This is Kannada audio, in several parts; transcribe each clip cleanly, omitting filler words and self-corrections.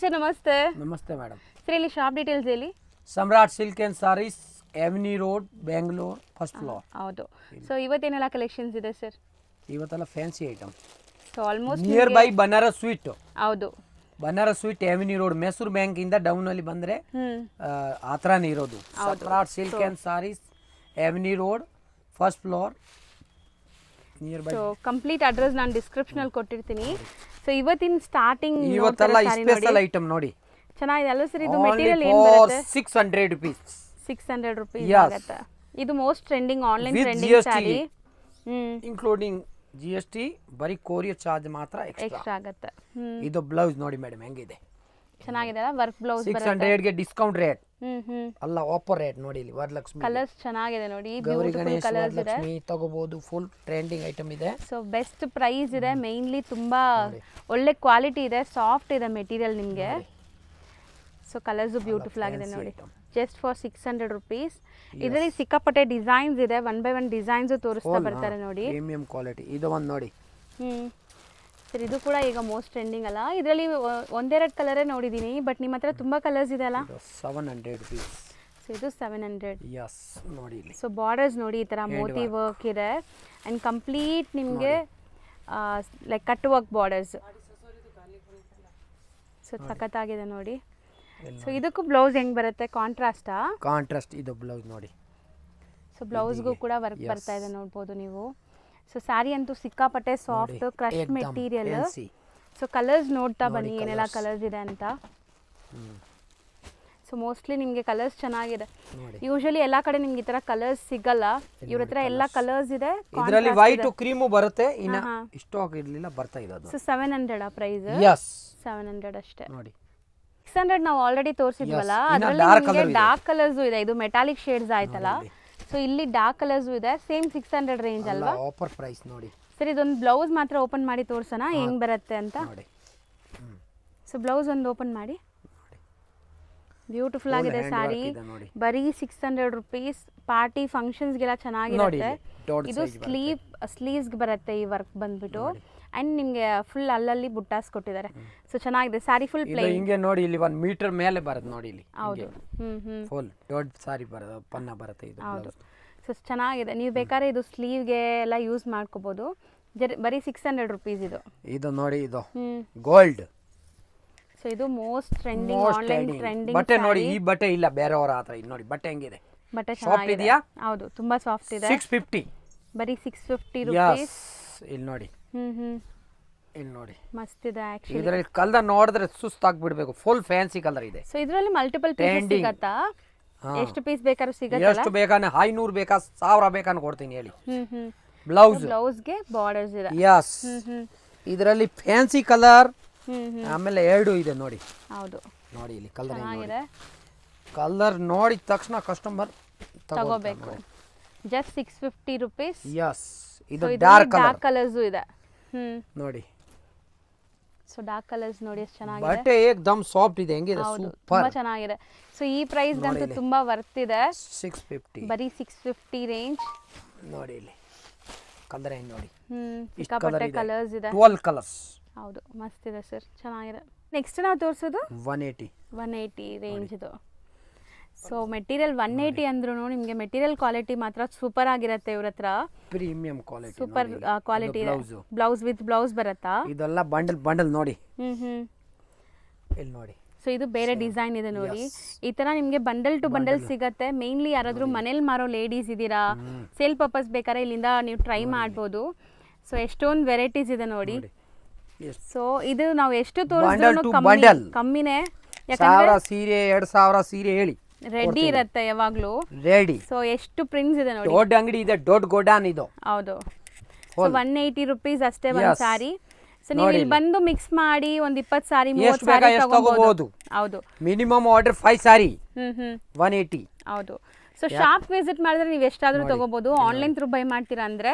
ಸರ್ ನಮಸ್ತೆ. ನಮಸ್ತೆ ಮೇಡಮ್. ಸರ್ ಇಲ್ಲಿ ಶಾಪ್ ಡೀಟೇಲ್ಸ್ ಹೇಳಿ. Samrat silk and sarees, avenue road, Bengaluru, first floor. ಹೌದು. ಸೊ ಇವತ್ತೇನೆಲ್ಲ ಕಲೆಕ್ಷನ್ಸ್ ಇದೆ ಸರ್? ಇವತ್ತೆಲ್ಲ fancy item. So almost nearby Banaras sweet. ಹೌದು, Banaras sweet avenue road, Mysuru bank ಇಂದ ಡೌನ್ ಅಲ್ಲಿ ಬಂದ್ರೆ ಆ ಥರನೇ ಇರೋದು. Samrat silk and sarees, avenue road, first floor, nearby. So complete address ನಾನು ಡಿಸ್ಕ್ರಿಪ್ಷನ್ ಅಲ್ಲಿ ಕೊಟ್ಟಿರ್ತೀನಿ. ಸೊ ಇವತ್ತಿನ ಸ್ಟಾರ್ಟಿಂಗ್ ಇವತ್ತೆಲ್ಲ ಸ್ಪೆಷಲ್ ಐಟಮ್ ನೋಡಿ. ಚೆನ್ನಾಗಿದೆ ಅಲ್ಲ ಸರ್? ಇದು ಮೆಟೀರಿಯಲ್ ಏನು ಬರುತ್ತೆ? 600 rupees. 600 rupees ಆಗುತ್ತೆ. ಇದು ಮೋಸ್ಟ್ ಟ್ರೆಂಡಿಂಗ್ ಆನ್ಲೈನ್ ಟ್ರೆಂಡಿಂಗ್ ಸಾರಿ, ಇನ್ಕ್ಲೂಡಿಂಗ್ GST. ಬರೀ ಕೊರಿಯರ್ ಚಾರ್ಜ್ ಮಾತ್ರ ಎಕ್ಸ್ಟ್ರಾ ಆಗುತ್ತೆ. ಇದು ಬ್ಲೌಸ್ ನೋಡಿ ಮೇಡಮ್ ಹೆಂಗಿದೆ, ಚೆನ್ನಾಗಿದೆ ಅಲ್ಲ? ವರ್ಕ್ ಬ್ಲೌಸ್ 600 ಗೆ ಡಿಸ್ಕೌಂಟ್ ರೇಟ್ ಹ್ಮ್ ಅಲ್ಲ, ಆಫರ್ ರೇಟ್ ನೋಡಿ. ಇಲ್ಲಿ ವರಲಕ್ಷ್ಮಿ ಕಲರ್ಸ್ ಚೆನ್ನಾಗಿದೆ ನೋಡಿ, ಗೌರಿ ಬ್ಯೂಟಿಫುಲ್ ಗಣೇಶ್ ಕಲರ್ಸ್ ಇದೆ. ವರಲಕ್ಷ್ಮಿ ತಗೋಬಹುದು, ಫುಲ್ ಟ್ರೆಂಡಿಂಗ್ ಐಟಮ್ ಇದೆ. ಸೊ ಬೆಸ್ಟ್ ಪ್ರೈಸ್ ಇದೆ, ಮೇನ್ಲಿ ತುಂಬಾ ಒಳ್ಳೆ ಕ್ವಾಲಿಟಿ ಇದೆ, ಸಾಫ್ಟ್ ಇದೆ ಮೆಟೀರಿಯಲ್ ನಿಮಗೆ. ಸೊ ಕಲರ್ಸ್ ಬ್ಯೂಟಿಫುಲ್ ಆಗಿದೆ ನೋಡಿ, ಜಸ್ಟ್ ಫಾರ್ 600 rupees. ಇದರಲ್ಲಿ ಸಿಕ್ಕಾಪಟ್ಟೆ ಡಿಸೈನ್ಸ್ ಇದೆ, ಒನ್ ಬೈ ಒನ್ ಡಿಸೈನ್ಸ್ ತೋರಿಸ್ತಾ ಬರ್ತಾರೆ ನೋಡಿ. ಪ್ರೀಮಿಯಂ ಕ್ವಾಲಿಟಿ ಇದು ಒಂದು ನೋಡಿ. ಸರ್ ಇದು ಕೂಡ ಈಗ ಮೋಸ್ಟ್ ಟ್ರೆಂಡಿಂಗ್ ಅಲ್ಲ? ಇದರಲ್ಲಿ ಒಂದೆರಡು ಕಲರೇ ನೋಡಿದ್ದೀನಿ, ಬಟ್ ನಿಮ್ಮ ಹತ್ರ ತುಂಬಾ ಕಲರ್ಸ್ ಇದೆ ಅಲ್ಲ? 700 rupees. ಸೊ ಇದು 700. ಯಸ್ ನೋಡಿ ಇಲ್ಲಿ. ಸೊ ಬಾರ್ಡರ್ಸ್ ನೋಡಿ, ಈ ಥರ ಮೋತಿ ವರ್ಕ್ ಇದೆ ಆ್ಯಂಡ್ ಕಂಪ್ಲೀಟ್ ನಿಮಗೆ like cut work borders. So ಸಖತ್ತಾಗಿದೆ ನೋಡಿ. ಸೊ ಇದಕ್ಕೂ ಬ್ಲೌಸ್ ಹೆಂಗೆ ಬರುತ್ತೆ? ಕಾಂಟ್ರಾಸ್ಟಾ? ಕಾಂಟ್ರಾಸ್ಟ್ ಇದು ಬ್ಲೌಸ್ ನೋಡಿ. ಸೊ ಬ್ಲೌಸ್ಗೂ ಕೂಡ ವರ್ಕ್ ಬರ್ತಾ ಇದೆ ನೋಡ್ಬೋದು ನೀವು. ಸೊ ಸ್ಯಾರಿ ಅಂತೂ ಸಿಕ್ಕಾಪಟ್ಟೆ soft crush material. So colours ನೋಡ್ತಾ ಬನ್ನಿ ಏನೆಲ್ಲ ಕಲರ್ಸ್ ಇದೆ ಅಂತ. ಸೊ ಮೋಸ್ಟ್ಲಿ ನಿಮಗೆ ಕಲರ್ಸ್ ಚೆನ್ನಾಗಿದೆ. ಯೂಶಲಿ ಎಲ್ಲ ಕಡೆ ನಿಮ್ಗೆ ಈ ಥರ ಕಲರ್ಸ್ ಸಿಗಲ್ಲ, ಇವ್ರ ಹತ್ರ ಎಲ್ಲ ಕಲರ್ಸ್ ಇದೆ. ಇದರಲ್ಲಿ ವೈಟ್ ಕ್ರೀಮು ಬರುತ್ತೆ, ಇನ್ನ ಸ್ಟಾಕ್ ಇರಲಿಲ್ಲ, ಬರ್ತಾ ಇದೆ ಅದು. So 700 price? ಯಸ್ 700 ಅಷ್ಟೇ ನೋಡಿ. 600 ನಾವು ಆಲ್ರೆಡಿ ತೋರಿಸಿದ್ವಲ್ಲ, ಅದರಲ್ಲಿ ನಿಮಗೆ ಡಾರ್ಕ್ ಕಲರ್ಸ್ ಇದೆ. ಇದು ಮೆಟಾಲಿಕ್ ಶೇಡ್ಸ್ ಆಯ್ತಲ್ಲ, ಸೊ ಇಲ್ಲಿ ಡಾರ್ಕ್ ಕಲರ್ಸ್ ಇದೆ. ಸೇಮ್ 600 ರೇಂಜ್ ಅಲ್ವಾ? ಆಫರ್ ಪ್ರೈಸ್ ನೋಡಿ. ಸರ್ ಇದೊಂದು ಬ್ಲೌಸ್ ಮಾತ್ರ ಓಪನ್ ಮಾಡಿ ತೋರ್ಸೋಣ ಹೆಂಗ್ ಬರುತ್ತೆ ಅಂತ. ಸೊ ಬ್ಲೌಸ್ ಒಂದು ಓಪನ್ ಮಾಡಿ. ಬ್ಯೂಟಿಫುಲ್ ಆಗಿದೆ ಸ್ಯಾರಿ, ಬರೀ 600 rupees. ಪಾರ್ಟಿ ಫಂಕ್ಷನ್ಸ್ಗೆಲ್ಲ ಚೆನ್ನಾಗಿರುತ್ತೆ. ಇದು ಸ್ಲೀವ್ಸ್ಗೆ ಬರುತ್ತೆ ಈ ವರ್ಕ್ ಬಂದ್ಬಿಟ್ಟು, ಅಂಡ್ ನಿಮಗೆ ಫುಲ್ ಅಲ್ಲಲ್ಲಿ ಬುಟ್ಟಾಸ್ ಕೊಟ್ಟಿದ್ದಾರೆ. ಸೊ ಚೆನ್ನಾಗಿದೆ ಸ್ಯಾರಿ, ಫುಲ್ ಪ್ಲೇನ್. ಹಿಂಗೆ ನೋಡಿ, ಇಲ್ಲಿ 1 ಮೀಟರ್ ಮೇಲೆ ಬರುತ್ತೆ ನೋಡಿ ಇಲ್ಲಿ. ಹೌದು, ಫುಲ್ ದೊಡ್ಡ ಸಾರಿ ಬರುತ್ತೆ, ಪನ್ನ ಬರುತ್ತೆ ಇದು. ಹೌದು. ಸೊ ಚೆನ್ನಾಗಿದೆ, ನೀವು ಬೇಕಾದ್ರೆ ಇದು ಸ್ಲೀವ್ಗೆ ಎಲ್ಲ ಯೂಸ್ ಮಾಡ್ಕೋಬಹುದು. ಬರೀ 600 rupees ಇದು. ಇದು ನೋಡಿ, ಇದು ಗೋಲ್ಡ್. ಸೊ ಇದು ಮೋಸ್ಟ್ ಟ್ರೆಂಡಿಂಗ್ ಆನ್ಲೈನ್ ಟ್ರೆಂಡಿಂಗ್ ಬಟ್ಟೆ ನೋಡಿ. ಈ ಬಟ್ಟೆ ಇಲ್ಲ ಬೇರೆಯವರ ಹತ್ರ. ಇದು ನೋಡಿ ಬಟ್ಟೆ ಹೆಂಗಿದೆ, ಬಟ್ಟೆ ಚೆನ್ನಾಗಿದೆ. ಹೌದು, ತುಂಬಾ ಸಾಫ್ಟ್ ಇದೆ. 650, ಬರೀ 650 rupees. ಇಲ್ಲಿ ನೋಡಿ, ಇಲ್ಲಿ ನೋಡಿ, ಮಸ್ತ್ ಇದೆ ಆಕ್ಚುಲಿ. ಇದರಲ್ಲಿ ಕಲರ್ ನೋಡಿದ್ರೆ ಸುಸ್ತಾಗ್ಬಿಡ್ಬೇಕು, ಫುಲ್ ಫ್ಯಾನ್ಸಿ ಕಲರ್ ಇದೆ. ಸೊ ಇದರಲ್ಲಿ ಮಲ್ಟಿಪಲ್ ಪೀಸಸ್ ಸಿಗತ್ತಾ? ಎಷ್ಟು ಪೀಸ್ ಬೇಕಾದ್ರೂ ಸಿಗತ್ತಲ್ಲ? ಎಷ್ಟು ಬೇಕಾನೆ 500 ಬೇಕಾ 1000 ಬೇಕಾನೆ ಕೊಡ್ತೀನಿ ಹೇಳಿ. ಬ್ಲೌಸ್ಗೆ ಬಾರ್ಡರ್ಸ್ ಇದೆ. ಯಸ್, ಇದರಲ್ಲಿ ಫ್ಯಾನ್ಸಿ ಕಲರ್ ಆಮೇಲೆ 2 ಇದೆ ನೋಡಿ. ಹೌದು ನೋಡಿ ಇಲ್ಲಿ ಕಲರ್ ಚೆನ್ನಾಗಿದೆ. ಕಲರ್ ನೋಡಿದ ತಕ್ಷಣ ಕಸ್ಟಮರ್ ತಗೋಬೇಕು. Just 650 rupees. ಯಸ್, ಇದು ಡಾರ್ಕ್ ಕಲರ್ಸ್ ಇದೆ ನೋಡಿ. ಸೊ ಡಾರ್ಕ್ ಕಲರ್ಸ್ ನೋಡಿ ಎಷ್ಟು ಚೆನ್ನಾಗಿದೆ. ಬಟ್ಟೆ ಏಕದಮ್ ಸಾಫ್ಟ್ ಇದೆ, ಹೆಂಗಿದೆ, ಸೂಪರ್, ತುಂಬಾ ಚೆನ್ನಾಗಿದೆ. ಸೊ ಈ ಪ್ರೈಸ್ ಗಂತೂ ತುಂಬಾ ವರ್ತ್ ಇದೆ. 650, ಬರೀ 650 ರೇಂಜ್ ನೋಡಿ. ಇಲ್ಲಿ ಕಲರ್ ಹೆಂಗ್ ನೋಡಿ, ಸಿಕ್ಕಾಪಟ್ಟೆ ಕಲರ್ಸ್ ಇದೆ, 12 ಕಲರ್ಸ್. ಹೌದು, ಮಸ್ತ್ ಇದೆ ಸರ್, ಚೆನ್ನಾಗಿದೆ. ನೆಕ್ಸ್ಟ್ ನಾವು ತೋರಿಸೋದು 180 ರೇಂಜ್ ಇದು. ಸೊ ಮೆಟೀರಿಯಲ್ 180 ಅಂದ್ರೂ ನಿಮಗೆ ಮೆಟೀರಿಯಲ್ ಕ್ವಾಲಿಟಿ ಮಾತ್ರ ಸೂಪರ್ ಆಗಿರುತ್ತೆ ಇವ್ರ ಹತ್ರ. ಪ್ರೀಮಿಯಂ ಕ್ವಾಲಿಟಿ, ಸೂಪರ್ ಕ್ವಾಲಿಟಿ ಇದೆ. ಬ್ಲೌಸ್ ವಿತ್ ಬ್ಲೌಸ್ ಬರುತ್ತಾ? ಇದೆಲ್ಲ ಬಂಡಲ್ ನೋಡಿ. ಇಲ್ಲಿ ನೋಡಿ. ಸೊ ಇದು ಬೇರೆ ಡಿಸೈನ್ ಇದೆ ನೋಡಿ. ಈ ತರ ನಿಮಗೆ ಬಂಡಲ್ ಟು ಬಂಡಲ್ ಸಿಗತ್ತೆ. ಮೇನ್ಲಿ ಯಾರಾದ್ರೂ ಮನೇಲಿ ಮಾರೋ ಲೇಡೀಸ್ ಇದ್ದೀರಾ, ಸೇಲ್ ಪರ್ಪಸ್ ಬೇಕಾದ್ರೆ ಇಲ್ಲಿಂದ ನೀವು ಟ್ರೈ ಮಾಡ್ಬೋದು. ಸೊ ಎಷ್ಟೊಂದು ವೆರೈಟೀಸ್ ಇದೆ ನೋಡಿ. ಸೊ ಇದು ನಾವು ಎಷ್ಟು ತೋರಿಸಿದ್ರು ಕಮ್ಮಿನೇ, ಯಾಕಂದ್ರೆ 1000 ಸೀರೆ 2000 ಸೀರೆ ಹೇಳಿ ರೆಡಿ ಇರುತ್ತೆ ಯಾವಾಗ್ಲೂ ರೆಡಿ. ಸೊ ಎಷ್ಟು ಪ್ರಿಂಟ್ಸ್ ಇದೆ ನೋಡಿ. ದೊಡ್ಡ ಅಂಗಡಿ ಇದೆ, ದೊಡ್ಡ ಗೋಡಾನ್ ಇದು. ಹೌದು. ಸೊ 180 rupees ಅಷ್ಟೇ ಒಂದು ಸಾರಿ. ಸೊ ನೀವು ಇಲ್ಲಿ ಬಂದು ಮಿಕ್ಸ್ ಮಾಡಿ ಒಂದು 20 ಸಾರಿ 30 ಸಾರಿ ತಗೋಬಹುದು. ಹೌದು, ಮಿನಿಮಮ್ ಆರ್ಡರ್ 5 ಸಾರಿ 180. ಹೌದು. ಸೊ ಶಾಪ್ ವಿಸಿಟ್ ಮಾಡಿದ್ರೆ ನೀವು ಎಷ್ಟಾದ್ರೂ ತಗೋಬಹುದು. ಆನ್ಲೈನ್ ಥ್ರೂ ಬೈ ಮಾಡ್ತೀರಾ ಅಂದ್ರೆ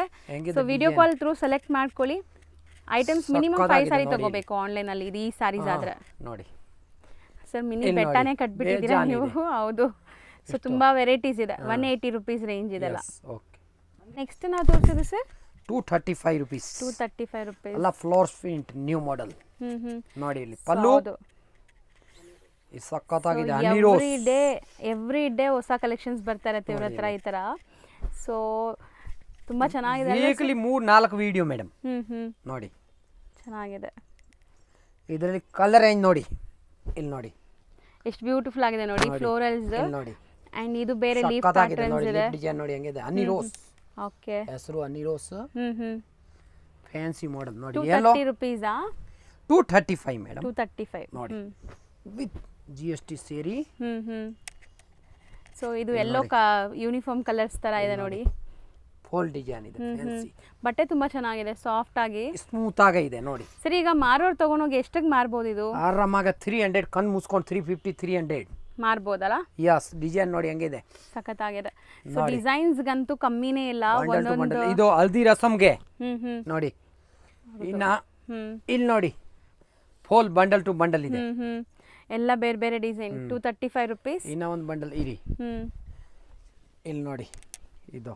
so video call through select ಮಾಡ್ಕೊಳ್ಳಿ. ಐಟಮ್ಸ್ ಮಿನಿಮಮ್ 5 ಸಾರಿ ತಗೋಬೇಕು ಆನ್ಲೈನ್ ಅಲ್ಲಿ, ಈ ಸಾರೀಸ್ ಆದ್ರೆ ನೋಡಿ. ಸರ್ ಮಿನಿ ಬೆಟ್ಟನೇ ಕಟ್ಬಿಟ್ಟಿದ್ದೀರಾ ನೀವು. ಹೌದು. ಸೊ ತುಂಬಾ ವೆರೈಟೀಸ್ ಇದೆ. 180 rupees ರೇಂಜ್ ಇದೆಲ್ಲ. ನೆಕ್ಸ್ಟ್ ನಾವು ತೋರಿಸೋದು ಸರ್ 235 rupees. 235 rupees ಅಲ್ಲ, ಫ್ಲೋರ್ ಪ್ರಿಂಟ್ ನ್ಯೂ ಮಾಡೆಲ್ ನೋಡಿ. ಇಲ್ಲಿ ಪಲ್ಲು ಇದು ಸಖತ್ತಾಗಿದೆ ಹನಿ ರೋಸ್. ಎವ್ರಿ ಡೇ ಹೊಸ ಕಲೆಕ್ಷನ್ಸ್ ಬರ್ತಾ ಇರುತ್ತೆ ಇವ್ರ ಹತ್ರ ಈ ಥರ. ಸೊ ತುಂಬ ಚೆನ್ನಾಗಿದೆ. Weekly 3-4 video madam. ನೋಡಿ ಚೆನ್ನಾಗಿದೆ. ಇದರಲ್ಲಿ ಕಲರ್ ರೇಂಜ್ ನೋಡಿ, ಇಲ್ಲಿ ನೋಡಿ ಎಷ್ಟು ಬ್ಯೂಟಿಫುಲ್ ಆಗಿದೆ ನೋಡಿ, ಫ್ಲೋರಲ್ಸ್ ನೋಡಿ. ಅಂಡ್ ಇದು ಬೇರೆ ಲೀಫ್ ಸಖತ್ತಾಗಿದೆ ಪ್ಯಾಟರ್ನ್ಸ್ ನೋಡಿ, ಇದೆ. ಡಿಸೈನ್ ನೋಡಿ ಹೆಂಗಿದೆ, ಹನಿ ರೋಸ್. ಓಕೆ, ಹೆಸರು ಹನಿ ರೋಸ್, ಫ್ಯಾನ್ಸಿ ಮಾಡೆಲ್ ನೋಡಿ. 230 rupees-ಆ? 235 ಮೇಡಮ್. 235 ನೋಡಿ ವಿತ್ GST ಸೇರಿ. ಸೊ ಇದು ಎಲ್ಲೋ ಯೂನಿಫಾರ್ಮ್ ಕಲರ್ಸ್ ತರ ಇದೆ ನೋಡಿ. ಫುಲ್ ಡಿಸೈನ್ ಇದೆ, ಫ್ಯಾನ್ಸಿ. ಬಟ್ಟೆ ತುಂಬಾ ಚೆನ್ನಾಗಿದೆ, ಸಾಫ್ಟ್ ಆಗಿ ಸ್ಮೂತ್ ಆಗಿ ಇದೆ ನೋಡಿ. ಸರಿ, ಈಗ ಮಾರೋರು ತಗೊಂಡೋಗಿ ಎಷ್ಟಕ್ಕೆ ಮಾರ್ಬೋದು ಇದು? ಆರಾಮಾಗ 300 ಕಣ್ ಮುಸ್ಕೊಂಡು 350 300 ಮಾರ್ಬೋದಲ್ಲ? ಯಸ್. ಡಿಸೈನ್ ನೋಡಿ ಹೆಂಗಿದೆ, ಸಖತ್ತಾಗಿದೆ. ಸೊ ಡಿಸೈನ್ಸ್ ಗಂತೂ ಕಮ್ಮಿನೇ ಇಲ್ಲ. ಒಂದೊಂದು ಇದು ಹಲ್ದಿ ರಸಮ್ಗೆ ನೋಡಿ. ಇನ್ನ ಇಲ್ಲಿ ನೋಡಿ ಫುಲ್ ಬಂಡಲ್ ಟು ಬಂಡಲ್ ಇದೆ. ಎಲ್ಲ ಬೇರೆ ಬೇರೆ ಡಿಸೈನ್. 235 rupees. ಇನ್ನ ಒಂದು ಬಂಡಲ್ ಇರಿ, ಇಲ್ಲಿ ನೋಡಿ. ಇದು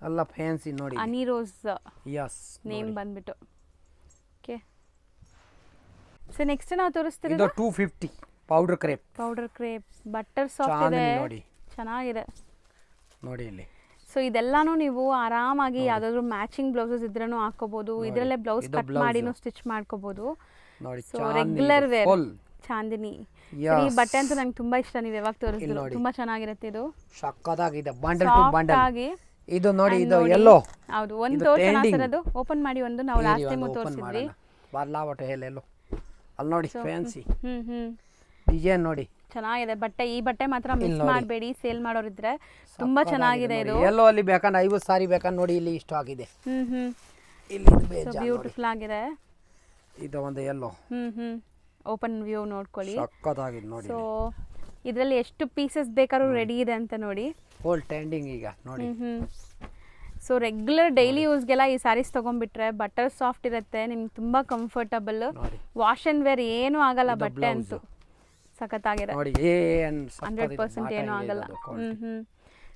ಎಲ್ಲ ಫ್ಯಾನ್ಸಿ ನೋಡಿ, ಹನಿ ರೋಸ್ ಯಸ್ ನೇಮ್ ಬಂದ್ಬಿಟ್ಟು. ಓಕೆ, ಸೊ ನೆಕ್ಸ್ಟ್ ನಾವು ತೋರಿಸ್ತೀವಿ ಇದು 250 powder crepe. Powder crepe butter soft ಇದೆ, ನೋಡಿ ಚೆನ್ನಾಗಿದೆ ನೋಡಿ ಇಲ್ಲಿ. ಸೊ ಇದೆಲ್ಲಾನು ನೀವು ಆರಾಮಾಗಿ ಯಾವ್ದಾದ್ರು ಮ್ಯಾಚಿಂಗ್ ಬ್ಲೌಸಸ್ ಇದ್ರೂ ಹಾಕೋಬಹುದು. ಇದರಲ್ಲೇ ಬ್ಲೌಸ್ ಕಟ್ ಮಾಡಿನೂ ಸ್ಟಿಚ್ ಮಾಡ್ಕೋಬಹುದು. ನೋಡಿ ಸೊ ರೆಗ್ಯುಲರ್ ವೇರ್ ಚಾಂದಿನಿ. ಈ ಬಟ್ಟೆ ಅಂತೂ ನಂಗೆ ತುಂಬಾ ಇಷ್ಟ, ನೀವು ಯಾವಾಗ ತೋರಿಸಿದ್ರು ತುಂಬಾ ಚೆನ್ನಾಗಿರುತ್ತೆ. ಇದು ಸಕ್ಕತ್ತಾಗಿದೆ, ಬಂಡಲ್ ಟು ಬಂಡಲ್ ಆಗಿ. ಇದು ನೋಡಿ, ಇದು ಎಲ್ಲೋ. ಹೌದು, ಒಂದು ತೋರಿಸೋದು ಓಪನ್ ಮಾಡಿ, ಒಂದು ನಾವು ಲಾಸ್ಟ್ ಟೈಮ್ ತೋರಿಸಿದ್ವಿ. ಬಾರ್ಲಾವಟ ಎಲ್ಲೋ ಅಲ್ಲಿ ನೋಡಿ, ಫ್ಯಾನ್ಸಿ ಡಿಸೈನ್ ನೋಡಿ, ಚೆನ್ನಾಗಿದೆ ಬಟ್ಟೆ. ಈ ಬಟ್ಟೆ ಮಾತ್ರ ಮಿಸ್ ಮಾಡಬೇಡಿ, ಸೇಲ್ ಮಾಡೋರಿದ್ರೆ ತುಂಬಾ ಚೆನ್ನಾಗಿದೆ ಇದು. ಎಲ್ಲೋ ಅಲ್ಲಿ ಬೇಕಂದ್ರೆ 50 ಸಾರಿ ಬೇಕಂದ್ರೆ ನೋಡಿ, ಇಲ್ಲಿ ಇಷ್ಟ ಆಗಿದೆ. ಇಲ್ಲಿ ಬ್ಯೂಟಿಫುಲ್ ಆಗಿದೆ. ಇದು ಒಂದು ಎಲ್ಲೋ. ಓಪನ್ ವ್ಯೂ ನೋಡ್ಕೊಳ್ಳಿ, ಸಕ್ಕತ್ತಾಗಿದೆ ನೋಡಿ. ಸೊ ಇದರಲ್ಲಿ ಎಷ್ಟು ಪೀಸಸ್ ಬೇಕಾದ್ರೂ ರೆಡಿ ಇದೆ ಅಂತ ನೋಡಿ. ಫುಲ್ ಟ್ರೆಂಡಿಂಗ್ ಈಗ ನೋಡಿ. ಸೊ ರೆಗ್ಯುಲರ್ ಡೈಲಿ ಯೂಸ್ಗೆಲ್ಲ ಈ ಸ್ಯಾರೀಸ್ ತೊಗೊಂಡ್ಬಿಟ್ರೆ ಬಟರ್ ಸಾಫ್ಟ್ ಇರುತ್ತೆ, ನಿಮ್ಗೆ ತುಂಬ ಕಂಫರ್ಟಬಲ್. ವಾಶ್ ಆ್ಯಂಡ್ ವೇರ್ ಏನೂ ಆಗಲ್ಲ, ಬಟ್ಟೆ ಅಂತೂ ಸಖತ್ತಾಗಿದೆ. 100% ಏನೂ ಆಗಲ್ಲ.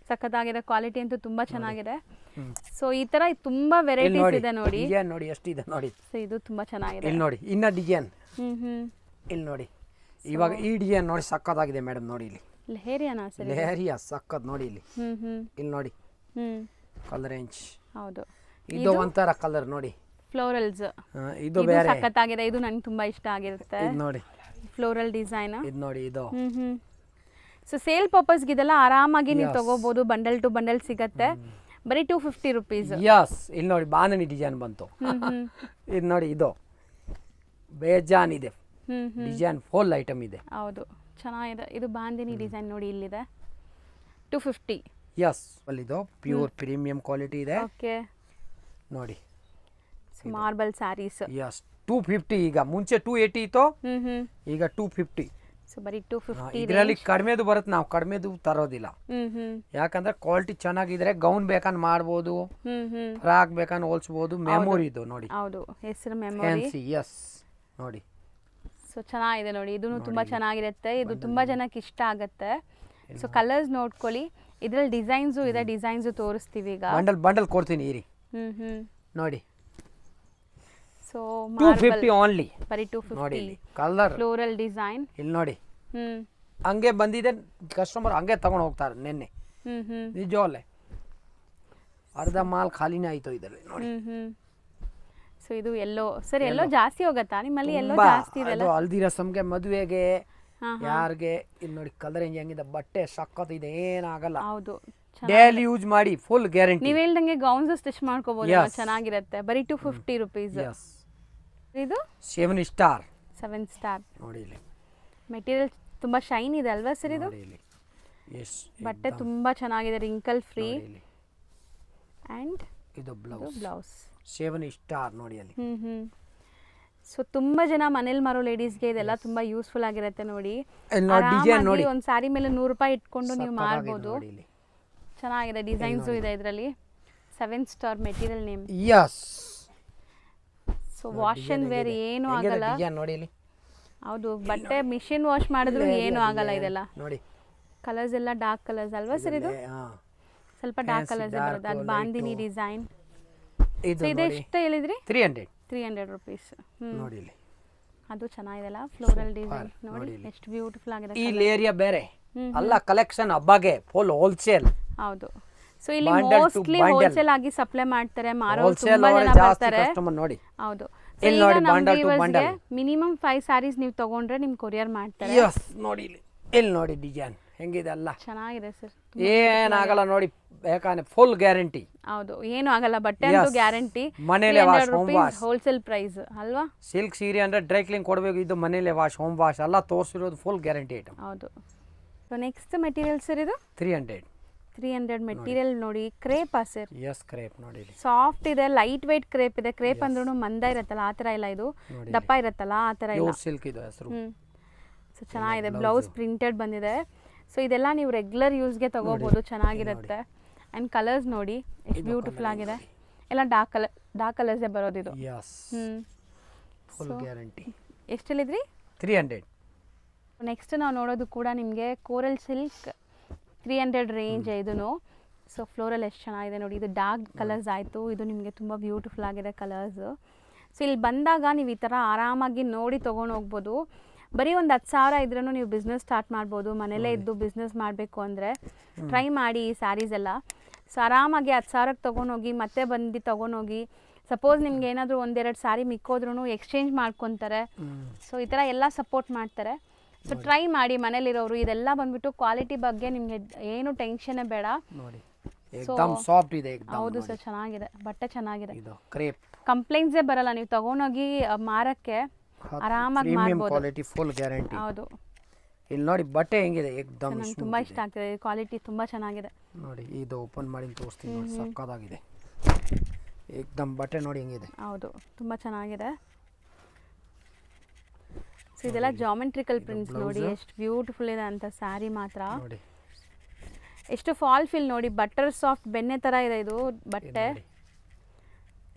ಸಖತ್ತಾಗಿದೆ, ಕ್ವಾಲಿಟಿ ಅಂತೂ ತುಂಬ ಚೆನ್ನಾಗಿದೆ. ಸೊ ಈ ಥರ ತುಂಬ ವೆರೈಟೀಸ್ ಇದೆ ನೋಡಿ. ಡಿಸೈನ್ ನೋಡಿ ಎಷ್ಟಿದೆ ನೋಡಿ. ಸೊ ಇದು ತುಂಬ ಚೆನ್ನಾಗಿದೆ. ಇಲ್ಲಿ ನೋಡಿ ಇನ್ನ ಡಿಸೈನ್. ಇಲ್ಲಿ ನೋಡಿ, ಇವಾಗ ಈ ಡಿಸೈನ್ ನೋಡಿ ಸಖತ್ತಾಗಿದೆ ಮೇಡಮ್. ನೋಡಿ ಇಲ್ಲಿ ಲೆಹರಿಯಾನಾ ಸರ್? ಲೆಹರಿಯಾ ಸಖತ್ ನೋಡಿ. ಇಲ್ಲಿ ಇಲ್ಲಿ ನೋಡಿ ಕಲರ್ ರೇಂಜ್. ಹೌದು, ಇದು ಒಂಥರ ಕಲರ್ ನೋಡಿ, ಫ್ಲೋರಲ್ಸ್. ಇದು ಬೇರೆ ಸಖತ್ತಾಗಿದೆ, ಇದು ನಂಗೆ ತುಂಬಾ ಇಷ್ಟ ಆಗಿರುತ್ತೆ. ಇದು ನೋಡಿ ಫ್ಲೋರಲ್ ಡಿಸೈನ್. ಇದು ನೋಡಿ ಇದು. ಸೊ ಸೇಲ್ ಪರ್ಪಸ್ಗೆ ಇದೆಲ್ಲ ಆರಾಮಾಗಿ ನೀವು ತಗೋಬಹುದು. ಬಂಡಲ್ ಟು ಬಂಡಲ್ ಸಿಗತ್ತೆ, ಬರೀ 250 rupees. ಯಸ್. ಇಲ್ಲಿ ನೋಡಿ ಬಾಂಧನಿ ಡಿಸೈನ್ ಬಂತು. ಇದು ನೋಡಿ, ಇದು ಬೇಜಾನ್ ಇದೆ ಡಿಸೈನ್, ಫುಲ್ ಐಟಮ್ ಇದೆ. ಹೌದು, ಚೆನ್ನಾಗಿದೆ. ಇದು ಬಾಂದಿನಿ ಡಿಸೈನ್ ನೋಡಿ, ಇಲ್ಲಿದೆ 250. ಯಸ್, ಅಲ್ಲಿದು ಪ್ಯೂರ್ ಪ್ರೀಮಿಯಂ ಕ್ವಾಲಿಟಿ ಇದೆ. ಓಕೆ, ನೋಡಿ ಮಾರ್ಬಲ್ ಸ್ಯಾರೀಸ್. ಯಸ್, 250. ಈಗ ಮುಂಚೆ 280 ಇತ್ತು, ಈಗ 250. ಸೊ ಬರೀ 250. ಇದರಲ್ಲಿ ಕಡಿಮೆದು ಬರುತ್ತೆ, ನಾವು ಕಡಿಮೆದು ತರೋದಿಲ್ಲ. ಯಾಕಂದ್ರೆ ಕ್ವಾಲಿಟಿ ಚೆನ್ನಾಗಿದ್ರೆ ಗೌನ್ ಬೇಕಂದ್ ಮಾಡ್ಬೋದು, ಫ್ರಾಕ್ ಬೇಕಂದ್ ಹೋಲ್ಸ್ಬೋದು. ಮೆಮೊರಿ ಇದು ನೋಡಿ. ಹೌದು, ಹೆಸರು ಮೆಮೊರಿ. ಯಸ್ ನೋಡಿ. ಸೊ ಚೆನ್ನಾಗಿದೆ ನೋಡಿ, ಇದೂ ತುಂಬಾ ಚೆನ್ನಾಗಿರುತ್ತೆ. ಇದು ತುಂಬಾ ಜನಕ್ಕೆ ಇಷ್ಟ ಆಗುತ್ತೆ. ಸೊ ಕಲರ್ಸ್ ನೋಡ್ಕೊಳ್ಳಿ, ಇದ್ರಲ್ಲಿ ಡಿಸೈನ್ಸು ಇದೆ, ಡಿಸೈನ್ಸು ತೋರಿಸ್ತೀವಿ ಈಗ. ಬಂಡಲ್ ಕೊಡ್ತೀನಿ ಇರಿ. ನೋಡಿ, ಸೊ 250 ಓನ್ಲಿ, ಬರೀ 250. ನೋಡಿ ಕಲರ್ ಫ್ಲೋರಲ್ ಡಿಸೈನ್. ಇಲ್ಲಿ ನೋಡಿ, ಹಂಗೆ ಬಂದಿದೆ, ಕಸ್ಟಮರ್ ಹಂಗೆ ತಗೊಂಡು ಹೋಗ್ತಾರೆ. ನಿನ್ನೆ ನಿಜವಲ್ಲೇ ಅರ್ಧ ಮಾಲ್ ಖಾಲಿನೇ ಆಯ್ತು ಇದರಲ್ಲಿ ನೋಡಿ. ಸೊ ಇದು ಎಲ್ಲೋ ಸರ್, ಎಲ್ಲೋ ಜಾಸ್ತಿ ಹೋಗತ್ತಾ ನಿಮ್ಮಲ್ಲಿ? ಎಲ್ಲೋ ಜಾಸ್ತಿ ಇದೆ. ಅದು ಹಲ್ದಿ ರಸಮ್ಗೆ, ಮದುವೆಗೆ, ಯಾರಿಗೆ. ಇಲ್ಲಿ ನೋಡಿ ಕಲರ್ ಹೆಂಗಿದೆ, ಬಟ್ಟೆ ಸಖತ್ ಇದೆ, ಏನಾಗಲ್ಲ. ಹೌದು, ಡೈಲಿ ಯೂಸ್ ಮಾಡಿ, ಫುಲ್ ಗ್ಯಾರಂಟಿ. ನೀವು ಹೇಳ್ದಂಗೆ ಗೌನ್ಸ್ ಸ್ಟಿಚ್ ಮಾಡ್ಕೋಬಹುದು, ಚೆನ್ನಾಗಿರುತ್ತೆ. ಬರೀ 250 rupees. ಇದು 7 ಸ್ಟಾರ್. 7 ಸ್ಟಾರ್ ನೋಡಿ ಇಲ್ಲಿ ಮೆಟೀರಿಯಲ್ ತುಂಬಾ ಶೈನ್ ಇದೆ ಅಲ್ವಾ ಸರ್? ಇದು ಎಸ್, ಬಟ್ಟೆ ತುಂಬಾ ಚೆನ್ನಾಗಿದೆ, ರಿಂಕಲ್ ಫ್ರೀ. ಅಂಡ್ ಇದು ಬ್ಲೌಸ್ 7 ಸ್ಟಾರ್ ನೋಡಿ ಅಲ್ಲಿ. ಸೊ ತುಂಬಾ ಜನ ಮನೇಲಿ ಮಾರೋ ಲೇಡೀಸ್ಗೆ ಇದೆಲ್ಲ ತುಂಬಾ ಯೂಸ್ಫುಲ್ ಆಗಿರುತ್ತೆ ನೋಡಿ. ನೋಡಿ ಒಂದು ಸಾರಿ ಮೇಲೆ 100 ರೂಪಾಯಿ ಇಟ್ಕೊಂಡು ನೀವು ಮಾರ್ಬೋದು. ಚೆನ್ನಾಗಿದೆ, ಡಿಸೈನ್ಸು ಇದೆ ಇದರಲ್ಲಿ. 7 star material name. Yes. So wash and wear ಏನು ಆಗಲ್ಲ ನೋಡಿ ಇಲ್ಲಿ. ಹೌದು, ಬಟ್ಟೆ ಮಿಷಿನ್ ವಾಶ್ ಮಾಡಿದ್ರು ಏನು ಆಗಲ್ಲ. ಇದೆಲ್ಲ ನೋಡಿ, ಕಲರ್ಸ್ ಎಲ್ಲ ಡಾರ್ಕ್ ಕಲರ್ಸ್ ಅಲ್ವಾ ಸರ್? ಇದು ಸ್ವಲ್ಪ ಡಾರ್ಕ್ ಕಲರ್ಸ್ ಬರುತ್ತೆ. ಅದು ಬಾಂದಿನಿ ಡಿಸೈನ್. ಇದು ಎಷ್ಟು ಹೇಳಿದ್ರಿ? 300 300 rupees. ನೋಡಿ ಇಲ್ಲಿ ಅದು ಚೆನ್ನಾಗಿದೆಲ್ಲ ಫ್ಲೋರಲ್ ಡಿಸೈನ್ ನೋಡಿ ಎಷ್ಟು ಬ್ಯೂಟಿಫುಲ್ ಆಗಿದೆ. ಈ ಏರಿಯಾ ಬೇರೆ ಅಲ್ಲ, ಕಲೆಕ್ಷನ್ ಹಬ್ಬಗೆ ಫುಲ್ ಹೋಲ್ಸೇಲ್. ಹೌದು. ಸೊ ಇಲ್ಲಿ ಮೋಸ್ಟ್ಲಿ ಹೋಲ್ಸೇಲ್ ಆಗಿ ಸಪ್ಲೈ ಮಾಡ್ತಾರೆ, ಮಾರೋರು ತುಂಬಾ ಜನ ಬರ್ತಾರೆ. ಕಸ್ಟಮರ್ ನೋಡಿ. ಹೌದು. ಇಲ್ಲಿ ನೋಡಿ bundle to bundle. Minimum 5 saris ನೀವು ತಗೊಂಡ್ರೆ ನಿಮ್ ಕೊರಿಯರ್ ಮಾಡ್ತಾರೆ. ಯಸ್ ನೋಡಿ ಇಲ್ಲಿ ನೋಡಿ ಡಿಸೈನ್ ಹೆಂಗಿದೆ ಅಲ್ಲ, ಚೆನ್ನಾಗಿದೆ ಸರ್. ಏನಾಗಲ್ಲ ನೋಡಿ, ಬೇಕಾದ್ರೆ ಫುಲ್ ಗ್ಯಾರಂಟಿ. ಹೌದು, ಏನು ಆಗಲ್ಲ, ಬಟ್ಟೆ ಅಂತೂ ಗ್ಯಾರಂಟಿ. ಮನೇಲೆ wash, home wash, wholesale price ಅಲ್ವಾ. ಸಿಲ್ಕ್ ಸೀರೆ ಅಂದ್ರೆ ಡ್ರೈ ಕ್ಲೀನ್ ಕೊಡಬೇಕು, ಇದು ಮನೇಲೆ ವಾಶ್, ಹೋಮ್ ವಾಶ್ ಎಲ್ಲ ತೋರಿಸಿರೋದು ಫುಲ್ ಗ್ಯಾರಂಟಿ ಐಟಮ್. ಹೌದು. ಸೊ ನೆಕ್ಸ್ಟ್ ಮೆಟೀರಿಯಲ್ ಸರ್ ಇದು 300 ಮೆಟೀರಿಯಲ್ ನೋಡಿ. ಕ್ರೇಪಾ ಸರ್? ಎಸ್, ಕ್ರೇಪ್ ನೋಡಿ. ಸಾಫ್ಟ್ ಇದೆ, ಲೈಟ್ weight ಕ್ರೇಪ್ ಇದೆ. ಕ್ರೇಪ್ ಅಂದ್ರೂ ಮಂದ ಇರತ್ತಲ್ಲ ಆ ಥರ ಇಲ್ಲ, ಇದು ದಪ್ಪ ಇರತ್ತಲ್ಲ ಆ ಥರ ಇಲ್ಲ. ಸಿಲ್ಕ್ ಇದು ಹೆಸರು. ಸೊ ಚೆನ್ನಾಗಿದೆ. ಬ್ಲೌಸ್ ಪ್ರಿಂಟೆಡ್ ಬಂದಿದೆ. ಸೊ ಇದೆಲ್ಲ ನೀವು ರೆಗ್ಯುಲರ್ ಯೂಸ್ಗೆ ತಗೋಬಹುದು, ಚೆನ್ನಾಗಿರುತ್ತೆ. ಆ್ಯಂಡ್ ಕಲರ್ಸ್ ನೋಡಿ ಎಷ್ಟು ಬ್ಯೂಟಿಫುಲ್ ಆಗಿದೆ. ಎಲ್ಲ ಡಾರ್ಕ್ ಕಲರ್ಸೇ ಬರೋದು ಇದು. Full guarantee. ಎಷ್ಟಲ್ಲಿದ್ರಿ? 300. ನೆಕ್ಸ್ಟ್ ನಾವು ನೋಡೋದು ಕೂಡ ನಿಮಗೆ ಕೋರಲ್ ಸಿಲ್ಕ್ 300 ರೇಂಜ್ ಇದೂ. ಸೊ ಫ್ಲೋರಲ್ ಎಷ್ಟು ಚೆನ್ನಾಗಿದೆ ನೋಡಿ. ಇದು ಡಾರ್ಕ್ ಕಲರ್ಸ್ ಆಯಿತು, ಇದು ನಿಮಗೆ ತುಂಬ ಬ್ಯೂಟಿಫುಲ್ ಆಗಿದೆ ಕಲರ್ಸು. ಸೊ ಇಲ್ಲಿ ಬಂದಾಗ ನೀವು ಈ ಥರ ಆರಾಮಾಗಿ ನೋಡಿ ತೊಗೊಂಡು ಹೋಗ್ಬೋದು. ಬರೀ ಒಂದು 10,000 ಇದ್ರೂ ನೀವು ಬಿಸ್ನೆಸ್ ಸ್ಟಾರ್ಟ್ ಮಾಡ್ಬೋದು. ಮನೇಲೇ ಇದ್ದು ಬಿಸ್ನೆಸ್ ಮಾಡಬೇಕು ಅಂದರೆ ಟ್ರೈ ಮಾಡಿ ಈ ಸ್ಯಾರೀಸ್ ಎಲ್ಲ. ಸೊ ಆರಾಮಾಗಿ 10,000ಕ್ಕೆ ತೊಗೊಂಡೋಗಿ ಮತ್ತೆ ಬಂದು ತೊಗೊಂಡೋಗಿ, ಸಪೋಸ್ ನಿಮ್ಗೆ ಏನಾದರೂ 1-2 ಸ್ಯಾರಿ ಮಿಕ್ಕೋದ್ರೂ ಎಕ್ಸ್ಚೇಂಜ್ ಮಾಡ್ಕೊತಾರೆ. ಸೊ ಈ ಥರ ಎಲ್ಲ ಸಪೋರ್ಟ್ ಮಾಡ್ತಾರೆ. ಸೊ ಟ್ರೈ ಮಾಡಿ ಮನೇಲಿರೋರು. ಇದೆಲ್ಲ ಬಂದ್ಬಿಟ್ಟು ಕ್ವಾಲಿಟಿ ಬಗ್ಗೆ ನಿಮಗೆ ಏನು ಟೆನ್ಷನ್ ಬೇಡ ನೋಡಿ. ಏಕದಮ್ ಸಾಫ್ಟ್ ಇದೆ, ಏಕದಮ್. ಹೌದು ಸರ್, ಚೆನ್ನಾಗಿದೆ, ಬಟ್ಟೆ ಚೆನ್ನಾಗಿದೆ. ಇದು ಕ್ರೇಪ್. ಕಂಪ್ಲೇಂಟ್ಸೇ ಬರಲ್ಲ, ನೀವು ತಗೊಂಡೋಗಿ ಮಾರಕ್ಕೆ ಆರಾಮಾಗಿ ಮಾರ್ಬೋದು. Quality full guarantee. ಹೌದು. ಇಲ್ಲಿ ನೋಡಿ ಬಟ್ಟೆ ಹೆಂಗಿದೆ, ಏಕದಮ್ ನಂಗೆ ತುಂಬಾ ಇಷ್ಟ ಆಗ್ತಿದೆ, ಕ್ವಾಲಿಟಿ ತುಂಬಾ ಚೆನ್ನಾಗಿದೆ ನೋಡಿ. ಇದು ಓಪನ್ ಮಾಡಿ ತೋರಿಸ್ತೀನಿ ನೋಡಿ, ಸಕ್ಕತ್ತಾಗಿದೆ ಏಕದಮ್. ಬಟ್ಟೆ ನೋಡಿ ಹೆಂಗಿದೆ. ಹೌದು, ತುಂಬಾ ಚೆನ್ನಾಗಿದೆ. ಸೊ ಇದೆಲ್ಲ ಜಾಮೆಟ್ರಿಕಲ್ ಪ್ರಿಂಟ್ಸ್ ನೋಡಿ ಎಷ್ಟು ಬ್ಯೂಟಿಫುಲ್ ಇದೆ ಅಂತ. ಸ್ಯಾರಿ ಮಾತ್ರ ನೋಡಿ ಎಷ್ಟು ಫಾಲ್ ಫಿಲ್ ನೋಡಿ, ಬಟರ್ ಸಾಫ್ಟ್ ಬೆಣ್ಣೆ ಥರ ಇದೆ ಇದು ಬಟ್ಟೆ.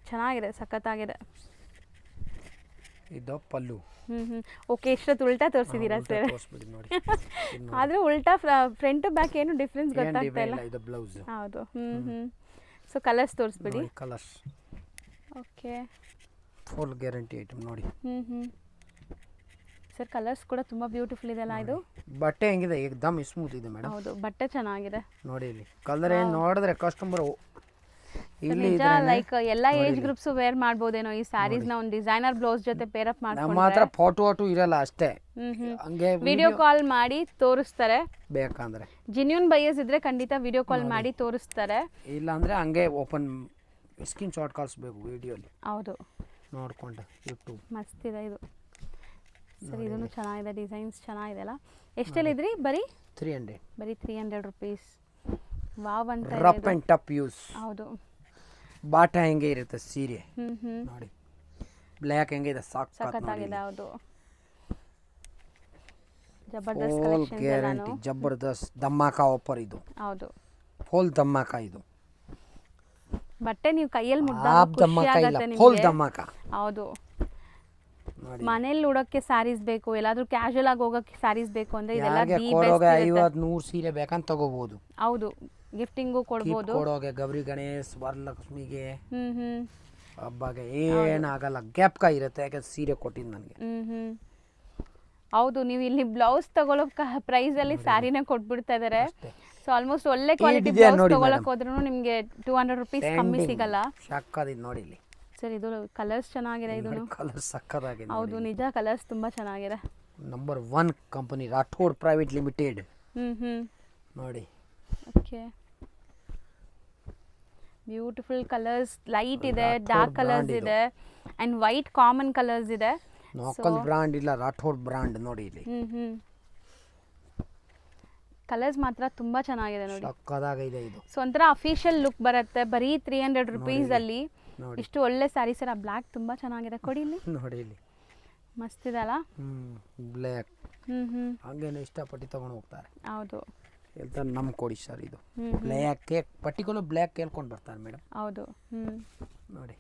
ಚೆನ್ನಾಗಿದೆ, ಸಖತ್ತಾಗಿದೆ. ಇದು ಪಲ್ಲು. ಓಕೆ, ಇಷ್ಟೊತ್ತು ಉಲ್ಟಾ ತೋರಿಸಿದ್ದೀರಾ ಸರ್? ನೋಡಿ ಆದ್ರೆ ಉಲ್ಟಾ ಫ್ರಂಟ್ ಬ್ಯಾಕ್ ಏನು ಡಿಫ್ರೆನ್ಸ್ ಗೊತ್ತಾಗ್ತಾ ಇಲ್ಲ. ಇದು ಬ್ಲೌಸ್. ಹೌದು. ಸೊ ಕಲರ್ಸ್ ತೋರಿಸ್ಬಿಡಿ. Colours okay, full guarantee item ನೋಡಿ. ಸರ್ ಕಲರ್ಸ್ ಕೂಡ ತುಂಬಾ ಬ್ಯೂಟಿಫುಲ್ ಇದೆ ಅಲ್ಲ ಇದು. ಬಟ್ಟೆ ಹೆಂಗಿದೆ, ಏಕದಮ್ ಸ್ಮೂತ್ ಇದೆ ಮೇಡಮ್. ಹೌದು, ಬಟ್ಟೆ ಚೆನ್ನಾಗಿದೆ ನೋಡಿ. ಇಲ್ಲಿ ಕಲರ್ ಏನು ನೋಡಿದ್ರೆ ಕಸ್ಟಮರ್ ಇಲ್ಲಿ ಲೈಕ್ ಎಲ್ಲ ಏಜ್ ಗ್ರೂಪ್ಸ್ ವೇರ್ ಮಾಡ್ಬೋದೇನೋ ಈ ಸ್ಯಾರೀಸ್ ನ. ಒಂದು ಡಿಸೈನರ್ ಬ್ಲೌಸ್ ಜೊತೆ ಪೇರ್ ಅಪ್ ಮಾಡ್ಕೊಂಡ್ರೆ ನಮ್ಮ ಹತ್ರ ಫೋಟೋ ಇರಲ್ಲ ಅಷ್ಟೇ, ಹಂಗೆ ವಿಡಿಯೋ ಕಾಲ್ ಮಾಡಿ ತೋರಿಸ್ತಾರೆ. ಬೇಕಂದ್ರೆ ಜೆನ್ಯೂನ್ ಬೈಯರ್ಸ್ ಇದ್ರೆ ಖಂಡಿತ ವಿಡಿಯೋ ಕಾಲ್ ಮಾಡಿ ತೋರಿಸ್ತಾರೆ. ಇಲ್ಲ ಅಂದ್ರೆ ಹಂಗೆ ಓಪನ್ ಸ್ಕ್ರೀನ್ ಶಾಟ್ ಕಳಿಸ್ಬೇಕು ವಿಡಿಯೋಲಿ. ಹೌದು, ನೋಡ್ಕೊಂಡು ಯೂಟ್ಯೂಬ್. ಮಸ್ತ್ ಇದೆ ಇದು ಸರ್. ಇದನ್ನು ಚೆನ್ನಾಗಿದೆ, ಡಿಸೈನ್ಸ್ ಚೆನ್ನಾಗಿದೆ ಅಲ್ಲ. ಎಷ್ಟೆಲ್ಲಿದ್ರಿ? ಬರೀ 300. ಬರೀ 300 ರುಪೀಸ್. ವಾವ್ ಅಂತ ರಫ್ ಅಂಡ್ ಟಫ್ ಯೂಸ್. ಹೌದು. ಬಾಟ ಹೆಂಗೆ ಇರುತ್ತೆ ಸೀರೆ ನೋಡಿ. ಬ್ಲ್ಯಾಕ್ ಹೆಂಗೆ ಇದೆ, ಸಖತ್ತಾಗಿದೆ. ಹೌದು, ಜಬರ್ದಸ್ತ್ ಫುಲ್ ಕಲೆಕ್ಷನ್ ಗ್ಯಾರಂಟಿ, ಜಬರ್ದಸ್ತ್ ಧಮಾಕ ಆಫರ್ ಇದು. ಹೌದು, ಫುಲ್ ಧಮಾಕ ಇದು. ಬಟ್ಟೆ ನೀವು ಕೈಯಲ್ಲಿ ಮುಟ್ಟಾಗ ಖುಷಿ ಧಮಾಕ ಇಲ್ಲ, ಆಗುತ್ತೆ ಫುಲ್ ನಿಮಗೆ. ಧಮಾಕ. ಹೌದು, ಮನೇಲಿ ಉಡೋಕ್ಕೆ ಸ್ಯಾರೀಸ್ ಬೇಕು, ಎಲ್ಲಾದ್ರೂ ಕ್ಯಾಶುಯಲ್ ಆಗಿ ಹೋಗಕ್ಕೆ ಸ್ಯಾರೀಸ್ ಬೇಕು ಅಂದ್ರೆ ಇದೆಲ್ಲ ದಿ ಬೆಸ್ಟ್. 50-100 ಸೀರೆ ಬೇಕಂತ ತಗೋಬಹುದು. ಹೌದು, ಗಿಫ್ಟಿಂಗು ಕೊಡ್ಬೋದು. ಕೊಡೋಗೆ ಗೌರಿ ಗಣೇಶ್, ವರಲಕ್ಷ್ಮಿಗೆ, ಹಬ್ಬಗೆ ಏನಾಗಲ್ಲ, ಗ್ಯಾಪ್ ಕಾ ಇರುತ್ತೆ. ಯಾಕಂದ್ರೆ ಸೀರೆ ಕೊಟ್ಟಿದ್ದು ನನಗೆ. ಹೌದು, ನೀವು ಇಲ್ಲಿ ಬ್ಲೌಸ್ ತಗೊಳ್ಳೋ ಪ್ರೈಸ್ ಅಲ್ಲಿ ಸ್ಯಾರಿನೇ ಕೊಟ್ಬಿಡ್ತಾ ಇದಾರೆ. ಸೊ ಆಲ್ಮೋಸ್ಟ್ ಒಳ್ಳೆ ಕ್ವಾಲಿಟಿ ಬ್ಲೌಸ್ ತಗೊಳಕ್ ಹೋದ್ರೂ ನಿಮ್ಗೆ 200 ರುಪೀಸ್ ಕಮ್ಮಿ ಸಿಗಲ್ಲ. ಶಾಕಾದಿದ್ ನೋಡಿ ಇಲ್ಲಿ ಸರ್. ಇದು ಕಲರ್ಸ್ ಚೆನ್ನಾಗಿದೆ, ಇದು ಕಲರ್ ಸಕ್ಕತ್ತಾಗಿದೆ. ಹೌದು, ನಿಜ ಕಲರ್ಸ್ ತುಂಬಾ ಚೆನ್ನಾಗಿದೆ. Number 1 company Rathod private limited ನೋಡಿ. ಓಕೆ, ಬ್ಯೂಟಿಫುಲ್ ಕಲರ್ಸ್, ಲೈಟ್ ಇದೆ, ಡಾರ್ಕ್ ಕಲರ್ಸ್ ಇದೆ ಅಂಡ್ ವೈಟ್ ಕಾಮನ್ ಕಲರ್ಸ್ ಇದೆ. ಲೋಕಲ್ ಬ್ರಾಂಡ್ ಇಲ್ಲ, ರಾಠೋಡ್ ಬ್ರಾಂಡ್ ನೋಡಿ ಇಲ್ಲಿ. ಕಲರ್ಸ್ ಮಾತ್ರ ತುಂಬಾ ಚೆನ್ನಾಗಿದೆ ನೋಡಿ, ಸಕ್ಕತ್ತಾಗಿದೆ ಇದು. ಸೊ ಒಂಥರ ಅಫಿಷಿಯಲ್ ಲುಕ್ ಬರುತ್ತೆ. ಬರೀ 300 ರುಪೀಸ್ ಅಲ್ಲಿ ಇಷ್ಟು ಒಳ್ಳೆ ಸ್ಯಾರಿ ಸರ್. ಆ ಬ್ಲ್ಯಾಕ್ ತುಂಬಾ ಚೆನ್ನಾಗಿದೆ, ಕೊಡಿ ಇಲ್ಲಿ ನೋಡಿ. ಇಲ್ಲಿ ಮಸ್ತ್ ಇದೆ ಅಲ್ಲ. ಬ್ಲ್ಯಾಕ್ ಹಂಗೇನೆ ಇಷ್ಟಪಟ್ಟು ತಗೊಂಡು ಹೋಗ್ತಾರೆ. ಹೌದು, ಹೇಳ್ತಾರೆ ನಮ್ ಕೊಡಿ ಸರ್ ಇದು ಬ್ಲ್ಯಾಕ್ ಕೇಕ್, ಪರ್ಟಿಕ್ಯುಲರ್ ಬ್ಲ್ಯಾಕ್ ಕೇಳ್ಕೊಂಡು ಬರ್ತಾರೆ ಮೇಡಮ್. ಹೌದು. ನೋಡಿ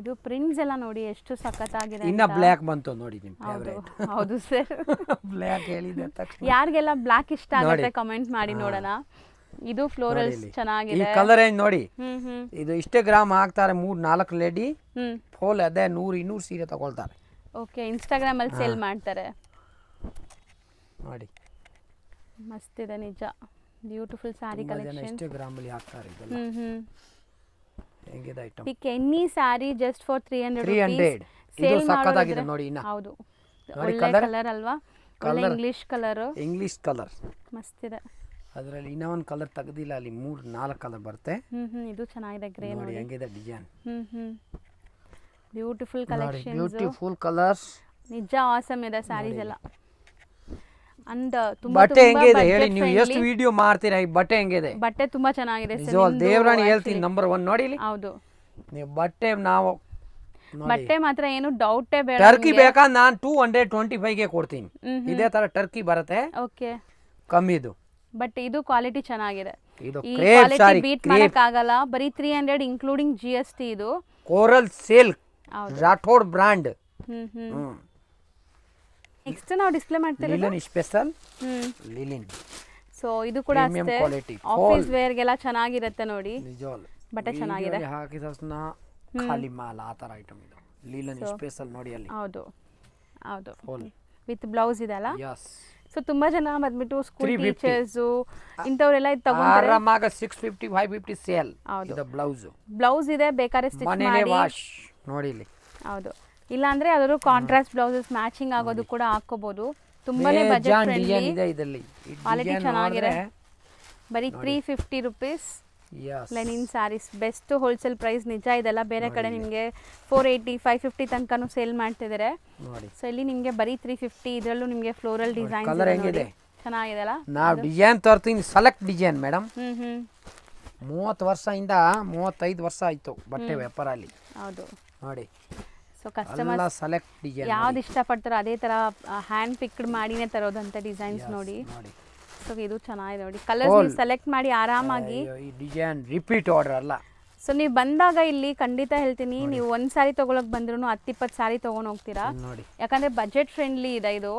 ಇದು ಪ್ರಿಂಟ್ಸ್ ಎಲ್ಲ ನೋಡಿ ಎಷ್ಟು ಸಖತ್ತಾಗಿದೆ. ಇನ್ನ ಬ್ಲ್ಯಾಕ್ ಬಂತು ನೋಡಿ ನಿಮ್ ಫೇವರೇಟ್. ಹೌದು ಸರ್, ಬ್ಲ್ಯಾಕ್ ಹೇಳಿದೆ ತಕ್ಷಣ ಯಾರಿಗೆಲ್ಲ ಬ್ಲ್ಯಾಕ್ ಇಷ್ಟ ಆಗುತ್ತೆ ಕಮೆಂಟ್ ಮಾಡಿ ನೋಡೋಣ. ಇದು ಫ್ಲೋರಲ್ಸ್ ಚೆನ್ನಾಗಿದೆ. ಈ ಕಲರ್ ಏನ್ ನೋಡಿ. ಇದು ಇಷ್ಟೇ ಗ್ರಾಮ್ ಹಾಕ್ತಾರೆ, 3-4 ಲೇಡಿ ಫುಲ್ ಅದೇ 100-200 ಸೀರೆ ತಗೊಳ್ತಾರೆ. ಓಕೆ ಇನ್ಸ್ಟಾಗ್ರಾಮಲ್ಲಿ ಸೇಲ್ ಮಾಡ್ತಾರೆ. ನೋಡಿ ಮಸ್ತ್ ಇದೆ ನಿಜ, ಬ್ಯೂಟಿಫುಲ್ ಸ್ಯಾರಿ ತುಂಬಾ ಜನ ಕಲೆಕ್ಷನ್. ಇನ್ಸ್ಟಾಗ್ರಾಮ್ ಅಲ್ಲಿ ಹಾಕ್ತಾರೆ ಇದೆಲ್ಲ. ಹೆಂಗಿದೆ item? Pick any sari just for 300 300. ಇದು ಸೇಲ್ ಸಕ್ಕತ್ತಾಗಿದೆ ನೋಡಿ. ಇನ್ನ ಹೌದು, ನೋಡಿ ಒಳ್ಳೆ colour. ಕಲರ್ ಅಲ್ವಾ, ಒಳ್ಳೆ ಇಂಗ್ಲಿಷ್ ಕಲರ್, ಇಂಗ್ಲಿಷ್ ಕಲರ್. ಮಸ್ತ್ ಇದೆ. ಅದರಲ್ಲಿ ಇನ್ನೂ ಒಂದು ಕಲರ್ ತೆಗ್ದಿಲ್ಲ, ಅಲ್ಲಿ 3-4 ಕಲರ್ ಬರುತ್ತೆ ಇದು ಚೆನ್ನಾಗಿದೆ, ಗ್ರೇ ನೋಡಿ. ನೋಡಿ. ಹೆಂಗಿದೆ ಡಿಸೈನ್? ಬ್ಯೂಟಿಫುಲ್ ನೋಡಿ, ಕಲೆಕ್ಷನ್ಸ್, ಬ್ಯೂಟಿಫುಲ್ ಕಲರ್ಸ್. ನಿಜ ಆಸಮ್ ಇದೆ ಸ್ಯಾರೀಸ್ ಎಲ್ಲ. ಅಂಡ್ ತುಂಬಾ ಬಟ್ಟೆ ಹೆಂಗಿದೆ ಹೇಳಿ, ನೀವು ಎಷ್ಟು ವಿಡಿಯೋ ಮಾಡ್ತೀರಾ, ಈ ಬಟ್ಟೆ ಹೆಂಗಿದೆ? ಬಟ್ಟೆ ತುಂಬಾ ಚೆನ್ನಾಗಿದೆ sir, ನಿಜವಾದ ನಿಮ್ದು ದೇವರಾಣಿ actually. ಹೇಳ್ತೀನಿ, ನಂಬರ್ 1 ನೋಡಿ ಇಲ್ಲಿ. ಹೌದು, ನೀವು ಬಟ್ಟೆ ನಾವು ಬಟ್ಟೆ ಮಾತ್ರ ಏನು ಡೌಟೇ ಬೇಡ. ಟರ್ಕಿ ಬೇಕಾ ನಾನು 225ಗೆ ಕೊಡ್ತೀನಿ. ಇದೇ ತರ ಟರ್ಕಿ ಬರುತ್ತೆ, ಓಕೆ, ಕಮ್ಮಿದು. ಬಟ್ ಇದು ಕ್ವಾಲಿಟಿ ಚೆನ್ನಾಗಿದೆ. ಇದು ಈ ಕ್ರೇಪ್ ಕ್ವಾಲಿಟಿ ಸಾರಿ, ಬೀಟ್ ಮಾಡಕ್ ಆಗಲ್ಲ. ಬರೀ 300 ಇನ್ಕ್ಲೂಡಿಂಗ್ GST ಇದು. ಕೋರಲ್ ಸಿಲ್ಕ್, ಹೌದು. ರಾಠೋಡ್ ಬ್ರಾಂಡ್. ನೆಕ್ಸ್ಟ್ ನಾವು ಡಿಸ್ಪ್ಲೇ ಮಾಡ್ತಿರೋದು ಲಿಲಿನ್ ಸ್ಪೆಷಲ್, ಲಿಲಿನ್. ಸೊ ಇದು ಕೂಡ Premium ಅಷ್ಟೇ quality, ಆಫೀಸ್ ವೇರ್ಗೆಲ್ಲ ಚೆನ್ನಾಗಿರುತ್ತೆ ನೋಡಿ. ನಿಜವಾಗ್ಲು ಬಟ್ಟೆ ಚೆನ್ನಾಗಿದೆ. ಹಾಕಿದ ತಕ್ಷಣ ಖಾಲಿ ಮಾಲ್ ಆ ತರ ಐಟಮ್ ಇದು. ಲಿಲಿನ್ ಸ್ಪೆಷಲ್ ನೋಡಿ ಅಲ್ಲಿ. ಹೌದು ಹೌದು, ಫುಲ್ ವಿತ್ ಬ್ಲೌಸ್ ಇದೆ ಅಲ್ಲ. ಯಸ್. ಸೊ ತುಂಬಾ ಜನ ಬಂದ್ಬಿಟ್ಟು ಸ್ಕೂಲ್ 350. ಟೀಚರ್ಸ್ ಇಂಥವರೆಲ್ಲ ಇದು ತಗೊಂತಾರೆ. ಆರಾಮಾಗ 650 550 ಸೇಲ್. ಹೌದು. ಇದು ಬ್ಲೌಸ್, ಬ್ಲೌಸ್ ಇದೆ, ಬೇಕಾದ್ರೆ ಸ್ಟಿಚ್ ಮನೇಲೆ ಮಾಡಿ. ವಾಶ್ ನೋಡಿ ಇಲ್ಲಿ. ಹೌದು, ಇಲ್ಲ ಅಂದ್ರೆ ಯಾವ್ದಾದ್ರು ಕಾಂಟ್ರಾಸ್ಟ್ ಬ್ಲೌಸಸ್ ಮ್ಯಾಚಿಂಗ್ ಆಗೋದು ಕೂಡ ಹಾಕೋಬಹುದು. ತುಂಬಾನೇ ಬಜೆಟ್ ಡಿಸೈನ್ ಫ್ರೆಂಡ್ಲಿ, ಇದೆ ಇದರಲ್ಲಿ. ಕ್ವಾಲಿಟಿ ಚೆನ್ನಾಗಿದೆ. ಬರೀ 350 rupees yes. Linen saris, best wholesale price. ನಿಜ ಇದೆಲ್ಲ ಬೇರೆ ಕಡೆ ನಿಮಗೆ 480 550 ತನಕನೂ ಸೇಲ್ ಮಾಡ್ತಿದ್ದಾರೆ. ನೋಡಿ ಸೊ ಇಲ್ಲಿ ನಿಮಗೆ ಬರೀ 350. ಇದರಲ್ಲೂ ನಿಮಗೆ ಫ್ಲೋರಲ್ ಡಿಸೈನ್ಸ್ ಕಲರ್ ಹೆಂಗಿದೆ? ಚೆನ್ನಾಗಿದೆ ಅಲ್ಲ. ನಾವು ಡಿಸೈನ್ ತರ್ತೀನಿ, ಸೆಲೆಕ್ಟ್ ಡಿಸೈನ್ ಮೇಡಮ್. 30 ವರ್ಷದಿಂದ 35 ವರ್ಷ ಆಯ್ತು ಬಟ್ಟೆ ವ್ಯಾಪಾರ ಅಲ್ಲಿ. ಹೌದು, ನೋಡಿ ಸೊ ಎಲ್ಲ ಕಸ್ಟಮರ್ಸ್ ಸೆಲೆಕ್ಟ್ ಡಿಸೈನ್. ಯಾವ್ದು ಇಷ್ಟಪಡ್ತಾರೋ ಅದೇ ತರ ಹ್ಯಾಂಡ್ ಪಿಕ್ಡ್ ಮಾಡಿನೇ ತರೋದಂತ ಡಿಸೈನ್ಸ್ ನೋಡಿ. ನೋಡಿ ಸೊ ಇದು ಚೆನ್ನಾಗಿದೆ ನೋಡಿ. ಕಲರ್ಸ್ ನೀವು ಸೆಲೆಕ್ಟ್ ಮಾಡಿ ಆರಾಮಾಗಿ. ಅಯ್ಯೋ, ಈ ಡಿಸೈನ್ ರಿಪೀಟ್ ಆರ್ಡರ್ ಅಲ್ಲ. ಸೊ ನೀವು ಬಂದಾಗ ಇಲ್ಲಿ ಖಂಡಿತ ಹೇಳ್ತೀನಿ, ನೀವು ಒಂದು ಸಾರಿ ತೊಗೊಳಕ್ ಬಂದ್ರೂ 10-20 ಸಾರಿ ತೊಗೊಂಡು ಹೋಗ್ತೀರಾ. ನೋಡಿ ಯಾಕಂದ್ರೆ ಬಜೆಟ್ ಫ್ರೆಂಡ್ಲಿ ಇದೆ ಇದು.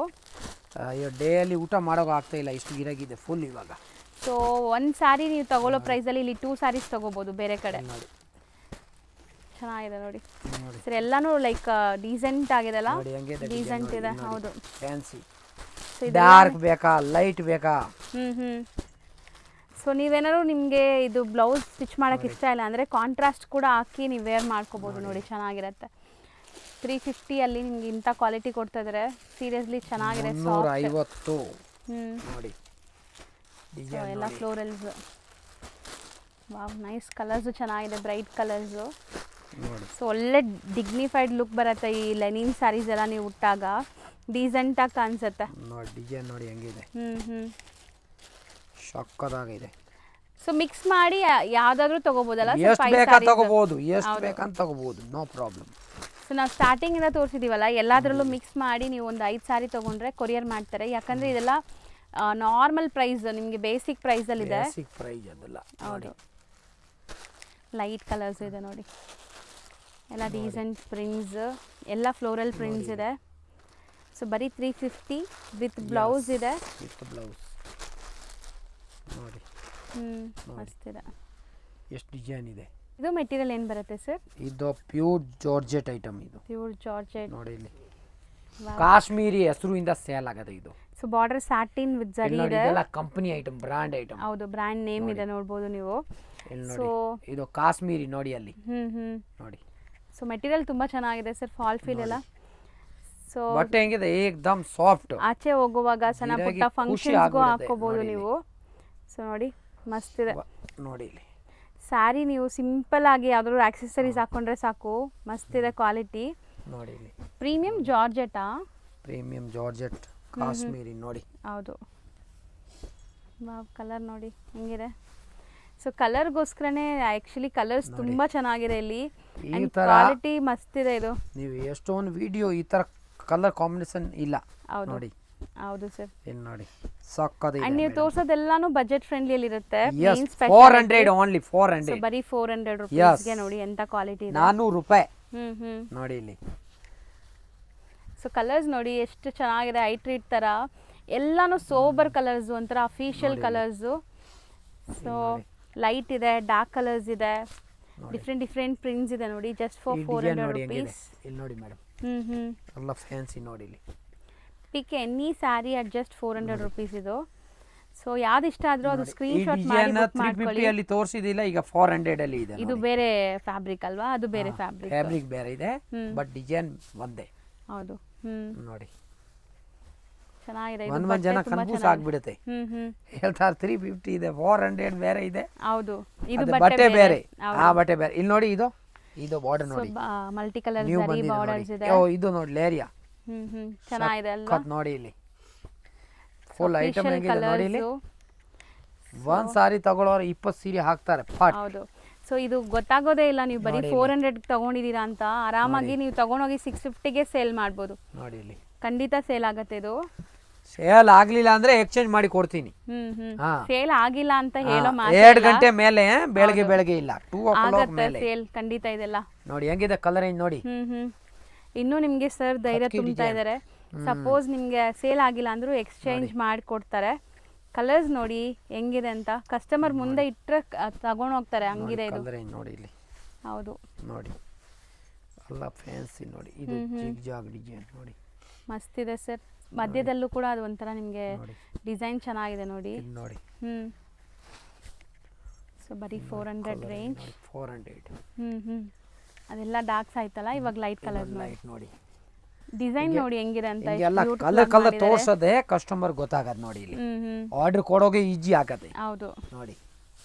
ಅಯ್ಯೋ, ಡೇಲಿ ಊಟ ಮಾಡೋಕೆ ಆಗ್ತಾ ಇಲ್ಲ, ಇಷ್ಟು ಗಿರಾಗಿದೆ ಫುಲ್ ಇವಾಗ. ಸೊ ಒಂದು ಸಾರಿ ನೀವು ತಗೊಳ್ಳೋ ಪ್ರೈಸಲ್ಲಿ ಇಲ್ಲಿ 2 ಸ್ಯಾರೀಸ್ ತೊಗೋಬೋದು ಬೇರೆ ಕಡೆ. ನೋಡಿ ಚೆನ್ನಾಗಿದೆ ನೋಡಿ ನೋಡಿ ಸರ್, ಎಲ್ಲಾನು ಲೈಕ್ ಡೀಸೆಂಟ್ ಆಗಿದೆಲ್ಲ, ನೋಡಿ ಹೆಂಗಿದೆ ಡೀಸೆಂಟ್ ಇದೆ. ಹೌದು, ಫ್ಯಾನ್ಸಿ. ಸೊ ಡಾರ್ಕ್ ಬೇಕಾ ಲೈಟ್ ಬೇಕಾ? ಸೊ ನೀವೇನಾದ್ರು ನಿಮಗೆ ಇದು ಬ್ಲೌಸ್ ಸ್ಟಿಚ್ ಮಾಡೋಕೆ ಇಷ್ಟ ಇಲ್ಲ ಅಂದರೆ ಕಾಂಟ್ರಾಸ್ಟ್ ಕೂಡ ಹಾಕಿ ನೀವು ವೇರ್ ಮಾಡ್ಕೋಬೋದು ನೋಡಿ, ಚೆನ್ನಾಗಿರುತ್ತೆ. 350 ಅಲ್ಲಿ ನಿಮ್ಗೆ ಇಂಥ ಕ್ವಾಲಿಟಿ ಕೊಡ್ತಾ ಇದ್ದಾರೆ. ಸೀರಿಯಸ್ಲಿ ಚೆನ್ನಾಗಿದೆ. 350 ನೋಡಿ ಸೊ ಡಿಸೈನ್ ಎಲ್ಲ ಫ್ಲೋರಲ್ಸ್. ವಾವ್, ನೈಸ್ ಕಲರ್ಸು ಚೆನ್ನಾಗಿದೆ, ಬ್ರೈಟ್ ಕಲರ್ಸು. ನೋಡಿ. ಸೊ ಒಳ್ಳೆ ಡಿಗ್ನಿಫೈಡ್ ಲುಕ್ ಬರುತ್ತೆ ಈ ಲೆನಿನ್ ಸ್ಯಾರೀಸ್ ಎಲ್ಲ ನೀವು ಉಟ್ಟಾಗ, ಡೀಸೆಂಟಾಗಿ ಕಾಣಿಸುತ್ತೆ. ನೋಡಿ ಡಿಸೈನ್ ನೋಡಿ ಹೆಂಗಿದೆ, ಹ್ಞೂ ಸಕ್ಕತ್ತಾಗಿದೆ. ಸೊ ಮಿಕ್ಸ್ ಮಾಡಿ ಯಾವ್ದಾದ್ರು ತಗೋಬೋದಲ್ಲ. ಎಷ್ಟು ಬೇಕಾ ತಗೋಬಹುದು, ಎಷ್ಟು ಬೇಕಂತ ತಗೋಬಹುದು, ನೋ ಪ್ರಾಬ್ಲಮ್. ಸೊ ನಾವು ಸ್ಟಾರ್ಟಿಂಗಿಂದ ತೋರಿಸಿದೀವಲ್ಲ, ಎಲ್ಲದರಲ್ಲೂ ಮಿಕ್ಸ್ ಮಾಡಿ ನೀವು ಒಂದು 5 ಸಾರಿ ತೊಗೊಂಡ್ರೆ ಕೊರಿಯರ್ ಮಾಡ್ತಾರೆ. ಯಾಕಂದರೆ ಇದೆಲ್ಲ ನಾರ್ಮಲ್ ಪ್ರೈಸ್, ನಿಮಗೆ ಬೇಸಿಕ್ ಪ್ರೈಸಲ್ಲಿದೆ. ಬೇಸಿಕ್ ಪ್ರೈಸ್ ಅದೆಲ್ಲ. ಹೌದು, ಲೈಟ್ ಕಲರ್ಸ್ ಇದೆ ನೋಡಿ, ಎಲ್ಲ ಡೀಸೆಂಟ್ ಪ್ರಿಂಟ್ಸ್, ಎಲ್ಲ ಫ್ಲೋರಲ್ ಪ್ರಿಂಟ್ಸ್ ಇದೆ. ಸೊ ಬರೀ 350 ವಿತ್ ಬ್ಲೌಸ್ ಇದೆ. ವಿತ್ ಬ್ಲೌಸ್ ನೋಡಿ. ಮಸ್ತ್ ಇದೆ. ಎಷ್ಟು ಡಿಸೈನ್ ಇದೆ. ಇದು ಮೆಟೀರಿಯಲ್ ಏನು ಬರುತ್ತೆ ಸರ್? ಇದು ಪ್ಯೂರ್ ಜಾರ್ಜೆಟ್ ಐಟಮ್. ಇದು ಪ್ಯೂರ್ ಜಾರ್ಜೆಟ್ ನೋಡಿ ಇಲ್ಲಿ ಕಾಶ್ಮೀರಿ ಹೆಸರುಯಿಂದ ಸೇಲ್ ಆಗದೆ ಇದು. ಸೊ ಬಾರ್ಡರ್ ಸ್ಯಾಟಿನ್ ವಿತ್ ಜರಿ ಇದೆ. ಇದೆಲ್ಲ ಕಂಪನಿ ಐಟಮ್, ಬ್ರಾಂಡ್ ಐಟಮ್. ಹೌದು, ಬ್ರಾಂಡ್ ನೇಮ್ ಇದೆ, ನೋಡ್ಬೋದು ನೀವು. ಸೊ ಇದು ಕಾಶ್ಮೀರಿ ನೋಡಿ ಅಲ್ಲಿ ನೋಡಿ. ಸೊ ಮೆಟೀರಿಯಲ್ ತುಂಬಾ ಚೆನ್ನಾಗಿದೆ ಸರ್, ಫಾಲ್ ಫೀಲ್ ಎಲ್ಲ. ಸೊ ಬಟ್ಟೆ ಹೆಂಗಿದೆ, ಏಕ್ದಮ್ ಸಾಫ್ಟ್. ಆಚೆ ಹೋಗುವಾಗ ಸಣ್ಣ ಪುಟ್ಟ ಫಂಕ್ಷನ್ಸ್ಗೂ ಹಾಕೋಬಹುದು ನೀವು. ಸೊ ನೋಡಿ ಮಸ್ತ್ ಇದೆ ನೋಡಿ ಇಲ್ಲಿ. ಸ್ಯಾರಿ ನೀವು ಸಿಂಪಲ್ ಆಗಿ ಯಾವ್ದಾದ್ರು ಆಕ್ಸೆಸರೀಸ್ ಹಾಕೊಂಡ್ರೆ ಸಾಕು, ಮಸ್ತ್ ಇದೆ ಕ್ವಾಲಿಟಿ. ನೋಡಿ ಇಲ್ಲಿ ಪ್ರೀಮಿಯಂ ಜಾರ್ಜೆಟಾ? ಪ್ರೀಮಿಯಂ ಜಾರ್ಜೆಟ್ ಕಾಶ್ಮೀರಿ ನೋಡಿ. ಹೌದು, ವಾವ್, ಕಲರ್ ನೋಡಿ ಹೆಂಗಿದೆ. ಸೊ ಕಲರ್ಗೋಸ್ಕರನೇ ಆ್ಯಕ್ಚುಲಿ ಕಲರ್ಸ್ ತುಂಬ ಚೆನ್ನಾಗಿದೆ ಇಲ್ಲಿ. ಈ ಥರ ಕ್ವಾಲಿಟಿ ಮಸ್ತ್ ಇದೆ ಇದು. ನೀವು ಎಷ್ಟೊಂದು ವಿಡಿಯೋ ಈ ಥರ ಕಲರ್ ಕಾಂಬಿನೇಷನ್ ಇಲ್ಲ. ಹೌದು ನೋಡಿ. ಹೌದು ಸರ್, ಇಲ್ಲಿ ನೋಡಿ ಸಕ್ಕತ್ತಾಗಿದೆ. ಅಂಡ್ ನೀವು ತೋರ್ಸೋದೆಲ್ಲಾನು ಬಜೆಟ್ ಫ್ರೆಂಡ್ಲಿ ಇರುತ್ತೆ. 400 ಓನ್ಲಿ 400. ಬರೀ 400 ರೂಪೀಸ್ಗೆ ನೋಡಿ ಎಂತ ಕ್ವಾಲಿಟಿ ಇದೆ. 400 ರೂಪಾಯಿ ಹ್ಮ್ ನೋಡಿ ಇಲ್ಲಿ. ಸೊ ಕಲರ್ಸ್ ನೋಡಿ ಎಷ್ಟು ಚೆನ್ನಾಗಿದೆ, ಐ ಟ್ರೀಟ್ ತರ ಎಲ್ಲಾನು ಸೋಬರ್ ಕಲರ್ಸ್, ಒಂಥರ ಅಫಿಷಿಯಲ್ ಕಲರ್ಸ್. ಸೊ ಲೈಟ್ ಇದೆ, ಡಾರ್ಕ್ ಕಲರ್ಸ್ ಇದೆ, ಡಿಫ್ರೆಂಟ್ ಪ್ರಿಂಟ್ಸ್ ಇದೆ ನೋಡಿ. Just for 400 rupees. ಇಲ್ಲಿ ನೋಡಿ ಮೇಡಮ್, ಹ್ಞೂ ಎಲ್ಲ ಫ್ಯಾನ್ಸಿ ನೋಡಿ ಇಲ್ಲಿ. ಪಿಕ್ any sari at just 400 rupees ಇದು. ಸೊ ಯಾವ್ದು ಇಷ್ಟ ಆದ್ರೂ ಅದು ಈ ಸ್ಕ್ರೀನ್ ಶಾಟ್ ಮಾಡಿ ಡಿಸೈನ್ book 350 ಮಾಡ್ಕೊಳ್ಳಿ. ಅಲ್ಲಿ ತೋರಿಸಿದಿಲ್ಲ, ಈಗ 400 ಅಲ್ಲಿ ಇದೆ. ಇದು ಬೇರೆ ಫ್ಯಾಬ್ರಿಕ್ ಅಲ್ವಾ, ಅದು ಬೇರೆ ಫ್ಯಾಬ್ರಿಕ್. ಫ್ಯಾಬ್ರಿಕ್ ಬೇರೆ ಇದೆ, ಬಟ್ ಡಿಸೈನ್ ಒಂದೇ. ಹೌದು. ನೋಡಿ ಚೆನ್ನಾಗಿದೆ. ಒಂದ್ ಜನ ಕನ್ಫ್ಯೂಸ್ ಆಗ್ಬಿಡುತ್ತೆ, ಹೇಳ್ತಾರೆ 350 ಇದೆ, 400 ಬೇರೆ ಇದೆ. ಹೌದು, ಇದು ಅದು ಬಟ್ಟೆ ಬೇರೆ, ಆ ಬಟ್ಟೆ ಬೇರೆ. ಇಲ್ಲಿ ನೋಡಿ, ಇದು ಬಾರ್ಡರ್ ನೋಡಿ, ಮಲ್ಟಿ ಕಲರ್ ನೀವು ಜರಿ ಬಂದಿದೆ ಬಾರ್ಡರ್ಸ್ ಇದೆ. ನೋಡಿ. ಇದು ನೋಡಿ ಲೇರಿಯಾ, ಚೆನ್ನಾಗಿದೆ ಅಲ್ವಾ? ನೋಡಿ ಇಲ್ಲಿ ಫುಲ್ ಐಟಮ್ ಹೆಂಗಿದೆ ನೋಡಿ ಇಲ್ಲಿ. ಒಂದ್ ಸಾರಿ ತಗೊಳ್ಳೋರು 20 ಸೀರೆ ಹಾಕ್ತಾರೆ. ಹೌದು. ಸೊ ಇದು ಗೊತ್ತಾಗೋದೇ ಇಲ್ಲ ನೀವು ಬರೀ 400 ತಗೊಂಡಿದ್ದೀರಾ ಅಂತ. ಆರಾಮಾಗಿ ನೀವು ತಗೊಂಡೋಗಿ 650ಗೆ ಸೇಲ್ ಮಾಡ್ಬೋದು. ನೋಡಿ ಇಲ್ಲಿ ಖಂಡಿತ ಸೇಲ್ ಆಗತ್ತೆ ಇದು. ಸೇಲ್ ಆಗ್ಲಿಲ್ಲ ಅಂದ್ರೆ ಎಕ್ಸ್ಚೇಂಜ್ ಮಾಡಿ ಕೊಡ್ತೀನಿ. ಸೇಲ್ ಆಗಿಲ್ಲ ಅಂತ ಹೇಳೋ ಮಾತು 2 ಗಂಟೆ ಮೇಲೆ, ಬೆಳಗ್ಗೆ ಇಲ್ಲ, 2 o'clock ಮೇಲೆ ಸೇಲ್ ಖಂಡಿತ ಇದೆಲ್ಲ. ನೋಡಿ ಹೆಂಗಿದೆ ಕಲರ್ ರೇಂಜ್ ನೋಡಿ. ಇನ್ನು ನಿಮ್ಗೆ ಸರ್ ಧೈರ್ಯ ತುಂಬ್ತಾ ಇದಾರೆ. ಸಪೋಸ್ ನಿಮ್ಗೆ ಸೇಲ್ ಆಗಿಲ್ಲ ಅಂದ್ರೂ ಎಕ್ಸ್ಚೇಂಜ್ ಮಾಡಿ ಕೊಡ್ತಾರೆ. ಕಲರ್ಸ್ ನೋಡಿ ಹೆಂಗಿದೆ ಅಂತ, ಕಸ್ಟಮರ್ ಮುಂದೆ ಇಟ್ಟರೆ ತಗೊಂಡು ಹೋಗ್ತಾರೆ, ಹಂಗಿದೆ ಇದು. ಕಲರ್ ರೇಂಜ್ ನೋಡಿ ಇಲ್ಲಿ. ಹೌದು ನೋಡಿ ಎಲ್ಲ ಫ್ಯಾನ್ಸಿ ನೋಡಿ. ಇದು ಜಿಗ್ ಜಾಗ್ ಡಿಸೈನ್ ನೋಡಿ, ಮಸ್ತ್ ಇದೆ ಸರ್. ಮಧ್ಯದಲ್ಲೂ ಕೂಡ ಅದು ಒಂಥರ ನಿಮಗೆ ಡಿಸೈನ್ ಚೆನ್ನಾಗಿದೆ ನೋಡಿ. ನೋಡಿ ಸೊ ಬರೀ 400 ರೇಂಜ್. 400. ಅದೆಲ್ಲ ಡಾರ್ಕ್ಸ್ ಆಯ್ತಲ್ಲ, ಇವಾಗ ಲೈಟ್ ಕಲರ್ ನೋಡಿ. ಡಿಸೈನ್ ನೋಡಿ ಹೆಂಗಿದೆ ಅಂತ. ಎಲ್ಲ ಕಲರ್ ತೋರ್ಸೋದೆ ಕಸ್ಟಮರ್ ಗೊತ್ತಾಗತ್ತೆ ನೋಡಿ. ಇಲ್ಲಿ ಆರ್ಡರ್ ಕೊಡೋಕೆ ಈಜಿ ಆಗತ್ತೆ. ಹೌದು ನೋಡಿ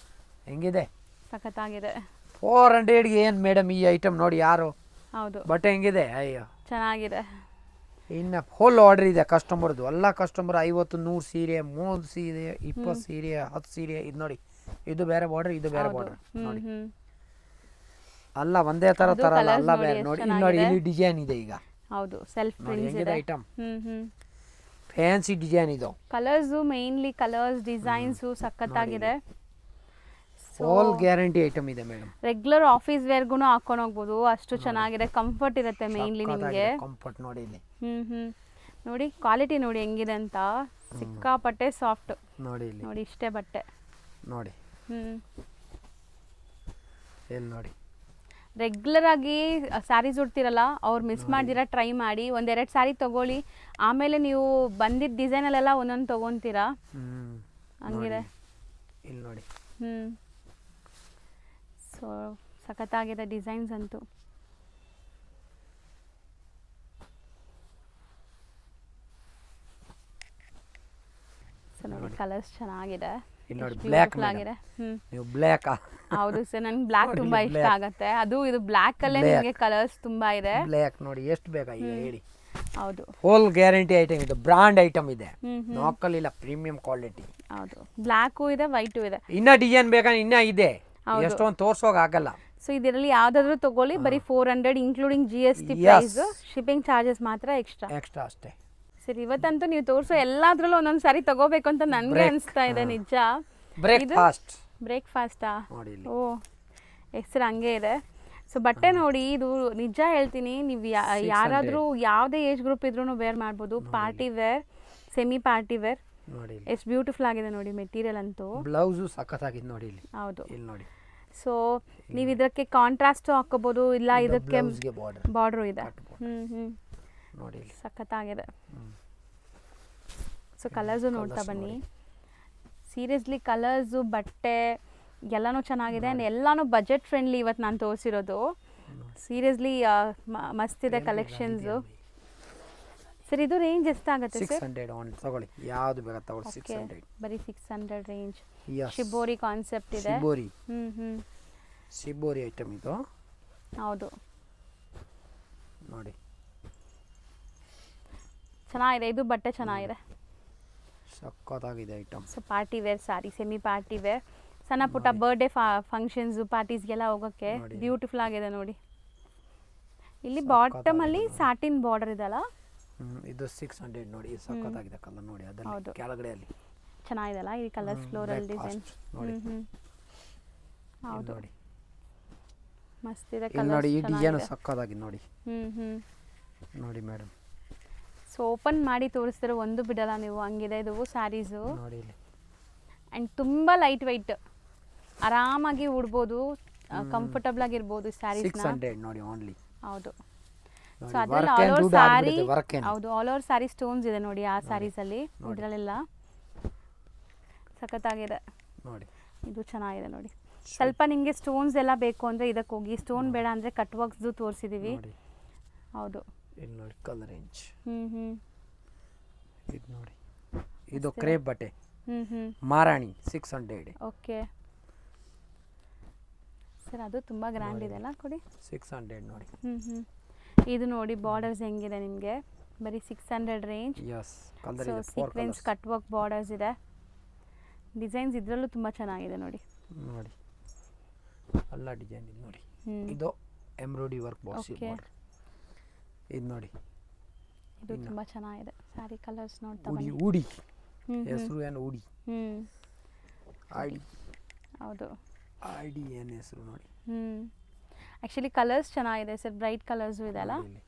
ಹೆಂಗಿದೆ, ಸಖತ್ತಾಗಿದೆ. 400ಗೆ ಏನ್ ಮೇಡಮ್ ಈ ಐಟಮ್ ನೋಡಿ ಯಾರು. ಹೌದು, ಬಟ್ಟೆ ಹೆಂಗಿದೆ, ಅಯ್ಯೋ ಚೆನ್ನಾಗಿದೆ. ಇನ್ನು ಫುಲ್ ಆರ್ಡರ್ ಇದೆ ಕಸ್ಟಮರ್ದು. ಎಲ್ಲ ಕಸ್ಟಮರ್ 50 100 ಸೀರೆ, 30 ಸೀರೆ, 20 ಸೀರೆ, 10 ಸೀರೆ. ಇದು ನೋಡಿ, ಇದು ಬೇರೆ ಬಾರ್ಡರ್, ಇದು ಬೇರೆ ಬಾರ್ಡರ್ ನೋಡಿ. ಅಲ್ಲ ಒಂದೇ ತರ ಅಲ್ಲ ಬೇರೆ ನೋಡಿ. ಇಲ್ಲಿ ನೋಡಿ, ಇಲ್ಲಿ ಡಿಸೈನ್ ಇದೆ ಈಗ. ಹೌದು, ಸೆಲ್ಫ್ ಪ್ರಿಂಟ್ಸ್ ಇದೆ. ಐಟಮ್ ಫ್ಯಾನ್ಸಿ ಡಿಸೈನ್ ಇದು. ಕಲರ್ಸ್ ಮೇನ್ಲಿ ಕಲರ್ಸ್ ಡಿಸೈನ್ಸ್ ಸಖತ್ತಾಗಿದೆ. ಆಲ್ ಗ್ಯಾರಂಟಿ ಐಟಮ್ ಇದೆ ಮೇಡಮ್. ರೆಗ್ಯುಲರ್ ಆಫೀಸ್ ವೇರ್ಗೂ ಹಾಕೊಂಡು ಹೋಗ್ಬೋದು, ಅಷ್ಟು ಚೆನ್ನಾಗಿದೆ. ಕಂಫರ್ಟ್ ಇರುತ್ತೆ ಮೇನ್ಲಿ ನಿಮಗೆ. ಕಂಫರ್ಟ್ ನೋಡಿ ಇಲ್ಲಿ. ನೋಡಿ ಕ್ವಾಲಿಟಿ ನೋಡಿ ಹೆಂಗಿದೆ ಅಂತ, ಸಿಕ್ಕಾಪಟ್ಟೆ ಸಾಫ್ಟ್ ನೋಡಿ ಇಲ್ಲಿ. ನೋಡಿ ಇಷ್ಟೇ ಬಟ್ಟೆ ನೋಡಿ. ಎಲ್ಲಿ ನೋಡಿ, ರೆಗ್ಯುಲರ್ ಆಗಿ ಸ್ಯಾರೀಸ್ ಉಡ್ತಿರಲ್ಲ ಅವ್ರು ಮಿಸ್ ಮಾಡ್ದಿರಾ ಟ್ರೈ ಮಾಡಿ. 1-2 ಸ್ಯಾರಿ ತಗೊಳ್ಳಿ, ಆಮೇಲೆ ನೀವು ಬಂದಿದ್ದ ಡಿಸೈನಲ್ಲೆಲ್ಲ ಒಂದೊಂದು ತಗೊಂತೀರಾ, ಹಂಗಿದೆ. ಇಲ್ಲಿ ನೋಡಿ. ಸೊ ಸಖತ್ತಾಗಿದೆ ಡಿಸೈನ್ಸ್ ಅಂತೂ. ಸೊ ನೋಡಿ ಕಲರ್ಸ್ ಚೆನ್ನಾಗಿದೆ. ಇಲ್ಲಿ ನೋಡಿ ಬ್ಲ್ಯಾಕ್ ಆಗಿದೆ. ನೀವು ಬ್ಲ್ಯಾಕ್. ಹೌದು ಸರ್, ನಂಗೆ ಬ್ಲ್ಯಾಕ್ ತುಂಬಾ ಇಷ್ಟ ಆಗುತ್ತೆ. ಅದು ಇದು ಬ್ಲ್ಯಾಕ್ ಅಲ್ಲೇ ನಿಮಗೆ ಕಲರ್ಸ್ ತುಂಬಾ ಇದೆ. ಬ್ಲ್ಯಾಕ್ ನೋಡಿ ಎಷ್ಟು ಬೇಕಾ ಈಗ ಹೇಳಿ. ಹೌದು, ಫುಲ್ ಗ್ಯಾರಂಟಿ ಐಟಮ್ ಇದು, ಬ್ರಾಂಡ್ ಐಟಮ್ ಇದೆ, ಲೋಕಲ್ ಇಲ್ಲ, ಪ್ರೀಮಿಯಂ ಕ್ವಾಲಿಟಿ. ಹೌದು, ಬ್ಲ್ಯಾಕು ಇದೆ, ವೈಟು ಇದೆ. ಇನ್ನ ಡಿಸೈನ್ ಬೇಕಾ, ಇನ್ನ ಇದೆ, ಎಷ್ಟೊಂದು ತೋರ್ಸೋಕ್ ಆಗಲ್ಲ. ಸೊ ಇದರಲ್ಲಿ ಯಾವ್ದಾದ್ರು ತಗೊಳ್ಳಿ, ಬರೀ 400 including GST price. Shipping charges ಮಾತ್ರ ಎಕ್ಸ್ಟ್ರಾ ಅಷ್ಟೇ. ಸರಿ, ಇವತ್ತಂತೂ ನೀವು ತೋರಿಸೋ ಎಲ್ಲಾದ್ರಲ್ಲೂ ಒಂದೊಂದು ಸಾರಿ ತಗೋಬೇಕು ಅಂತ ನನ್ಗೆ ಅನಿಸ್ತಾ ಇದೆ. ನಿಜ. ಬ್ರೇಕ್ಫಾಸ್ಟಾ? ಓ, ಹೆಸರು ಹಂಗೆ ಇದೆ. ಸೊ ಬಟ್ಟೆ ನೋಡಿ, ಇದು ನಿಜ ಹೇಳ್ತೀನಿ, ನೀವು ಯಾರಾದರೂ ಯಾವುದೇ ಏಜ್ ಗ್ರೂಪ್ ಇದ್ರೂ ವೇರ್ ಮಾಡ್ಬೋದು. Party wear, semi party wear. ಎಷ್ಟು ಬ್ಯೂಟಿಫುಲ್ ಆಗಿದೆ ನೋಡಿ ಮೆಟೀರಿಯಲ್ ಅಂತೂ. ಬ್ಲೌಸ್ ಸಖತ್ತಾಗಿದೆ ನೋಡಿ ಇಲ್ಲಿ. ಹೌದು, ಇಲ್ಲಿ ನೋಡಿ. ಸೊ ನೀವು ಇದಕ್ಕೆ ಕಾಂಟ್ರಾಸ್ಟ್ ಹಾಕೋಬಹುದು, ಇಲ್ಲ ಇದಕ್ಕೆ ಬಾರ್ಡರ್ ಇದೆ. ನೋಡಿ ಸಖತ್ತಾಗಿದೆ. ಸೊ ಕಲರ್ಸು ನೋಡ್ತಾ ಬನ್ನಿ. ಸೀರಿಯಸ್ಲಿ ಕಲರ್ಸು, ಬಟ್ಟೆ ಎಲ್ಲನೂ ಚೆನ್ನಾಗಿದೆ. ಆ್ಯಂಡ್ ಎಲ್ಲನೂ ಬಜೆಟ್ ಫ್ರೆಂಡ್ಲಿ ಇವತ್ತು ನಾನು ತೋರಿಸಿರೋದು. ಸೀರಿಯಸ್ಲಿ ಮಸ್ತಿದೆ ಕಲೆಕ್ಷನ್ಸು. ಸರ್ ಇದು ರೇಂಜ್ ಎಷ್ಟಾಗುತ್ತೆ ಸರ್? 600 ತಗೊಳ್ಳಿ, ಯಾವುದು ಬೇಕಾ ತಗೊಳ್ಳಿ. 600, ಬರೀ 600 ರೇಂಜ್. ಶಿಬೋರಿ ಕಾನ್ಸೆಪ್ಟ್ ಇದೆ. ಶಿಬೋರಿ ಐಟಮ್ ಇದು. ಹೌದು, ನೋಡಿ ಚೆನ್ನಾಗಿದೆ. ಇದು ಬಟ್ಟೆ ಚೆನ್ನಾಗಿದೆ, ಸಕ್ಕತ್ತಾಗಿದೆ item. So party wear sari, semi party wear, ಸಣ್ಣ ಪುಟ್ಟ ಬರ್ಡೇ ಫಂಕ್ಷನ್ಸ್ ಪಾರ್ಟೀಸ್ಗೆಲ್ಲ ಹೋಗೋಕ್ಕೆ ಬ್ಯೂಟಿಫುಲ್ ಆಗಿದೆ ನೋಡಿ. ಇಲ್ಲಿ ಬಾಟಮ್ ಅಲ್ಲಿ ಸಾಟಿನ್ ಬಾರ್ಡರ್ ಇದೆಲ್ಲ. ಇದು 600 ನೋಡಿ, ಸಕ್ಕತ್ತಾಗಿದೆ ಕಲರ್ ನೋಡಿ. ಅದರಲ್ಲಿ ಕೆಳಗಡೆ ಅಲ್ಲಿ ಚೆನ್ನಾಗಿದೆಲ್ಲ ಈ ಕಲರ್ಸ್, ಫ್ಲೋರಲ್ ಡಿಸೈನ್. ಹೌದು ನೋಡಿ, ಮಸ್ತ್ ಇದೆ ಕಲರ್ ನೋಡಿ. ಈ ಡಿಸೈನ್ ಸಕ್ಕತ್ತಾಗಿದೆ ನೋಡಿ. ನೋಡಿ ಮೇಡಮ್. ಸೊ ಓಪನ್ ಮಾಡಿ ತೋರಿಸ್ತಾರೆ, ಒಂದು ಬಿಡಲ್ಲ ನೀವು, ಹಂಗಿದೆ ಇದು ಸ್ಯಾರೀಸು. ನೋಡಿ ಇಲ್ಲಿ. ಆ್ಯಂಡ್ ತುಂಬ ಲೈಟ್ ವೈಟ್, ಆರಾಮಾಗಿ ಉಡ್ಬೋದು, ಕಂಫರ್ಟಬಲ್ ಆಗಿರ್ಬೋದು ಸ್ಯಾರೀಸ್ನ. 600 ನೋಡಿ ಓನ್ಲಿ. ಹೌದು, ಸೊ ಅದರಲ್ಲಿ work ಆಲ್ ಏನ್ ಓವರ್ ದುಡ್ಡು ಸ್ಯಾರಿ ಆಗ್ಬಿಡುತ್ತೆ, work ಏನ್. ಹೌದು ಆಲ್ ಓವರ್ ಸ್ಯಾರಿ ಸ್ಟೋನ್ಸ್ ಇದೆ ನೋಡಿ ಆ ಸ್ಯಾರೀಸಲ್ಲಿ ಇದರಲ್ಲೆಲ್ಲ ಸಖತ್ತಾಗಿದೆ ನೋಡಿ ಇದು ಚೆನ್ನಾಗಿದೆ ನೋಡಿ. ಸ್ವಲ್ಪ ನಿಮಗೆ ಸ್ಟೋನ್ಸ್ ಎಲ್ಲ ಬೇಕು ಅಂದರೆ ಇದಕ್ಕೆ ಹೋಗಿ, ಸ್ಟೋನ್ ಬೇಡ ಅಂದರೆ ಕಟ್ ವರ್ಕ್ಸ್ದು ತೋರಿಸಿದ್ದೀವಿ. ನೋಡಿ ಹೌದು ಇಲ್ಲಿ ನೋಡಿ ಕಲರ್ ರೇಂಜ್ ಹ್ಞೂ ಇದು ನೋಡಿ, ಇದು ಕ್ರೇಪ್ ಬಟ್ಟೆ ಹ್ಞೂ ಮಾರಾಣಿ 600 ಓಕೆ ಸರ್ ಅದು ತುಂಬ ಗ್ರ್ಯಾಂಡ್ ಇದೆ ಅಲ್ಲ ಕೊಡಿ. 600 ನೋಡಿ. ಹ್ಞೂ ಇದು ನೋಡಿ ಬಾರ್ಡರ್ಸ್ ಹೆಂಗಿದೆ ನಿಮಗೆ, ಬರೀ 600 ರೇಂಜ್. ಯಸ್ ಕಲರ್ ಸೊ ಇದೆ 4 sequence colours cut work borders ಇದೆ, ಡಿಸೈನ್ಸ್ ಇದರಲ್ಲೂ ತುಂಬ ಚೆನ್ನಾಗಿದೆ ನೋಡಿ. ನೋಡಿ ಎಲ್ಲ ಡಿಸೈನ್ ಇದೆ ನೋಡಿ. ಹ್ಞೂ ಇದು ಎಂಬ್ರಾಯ್ಡ್ರಿ ವರ್ಕ್ ಬಾಕ್ಸ್ Okay. ಇದು ನೋಡಿ ಇದು ತುಂಬ ಚೆನ್ನಾಗಿದೆ ಸ್ಯಾರಿ ಕಲರ್ಸ್ ನೋಡ್ತಾ ಉಡಿ ಬನ್ನಿ. ಉಡಿ ಹ್ಞೂ ಹೆಸರು ಏನು ಉಡಿ ಹ್ಞೂ ಐಡಿ ಹೌದು ಐಡಿ ಏನು ಹೆಸರು ನೋಡಿ. ಹ್ಞೂ ಆ್ಯಕ್ಚುಲಿ ಕಲರ್ಸ್ ಚೆನ್ನಾಗಿದೆ ಸರ್, ಬ್ರೈಟ್ ಕಲರ್ಸು ಇದೆ ಅಲ್ಲ. ನೋಡಿ ಇಲ್ಲಿ.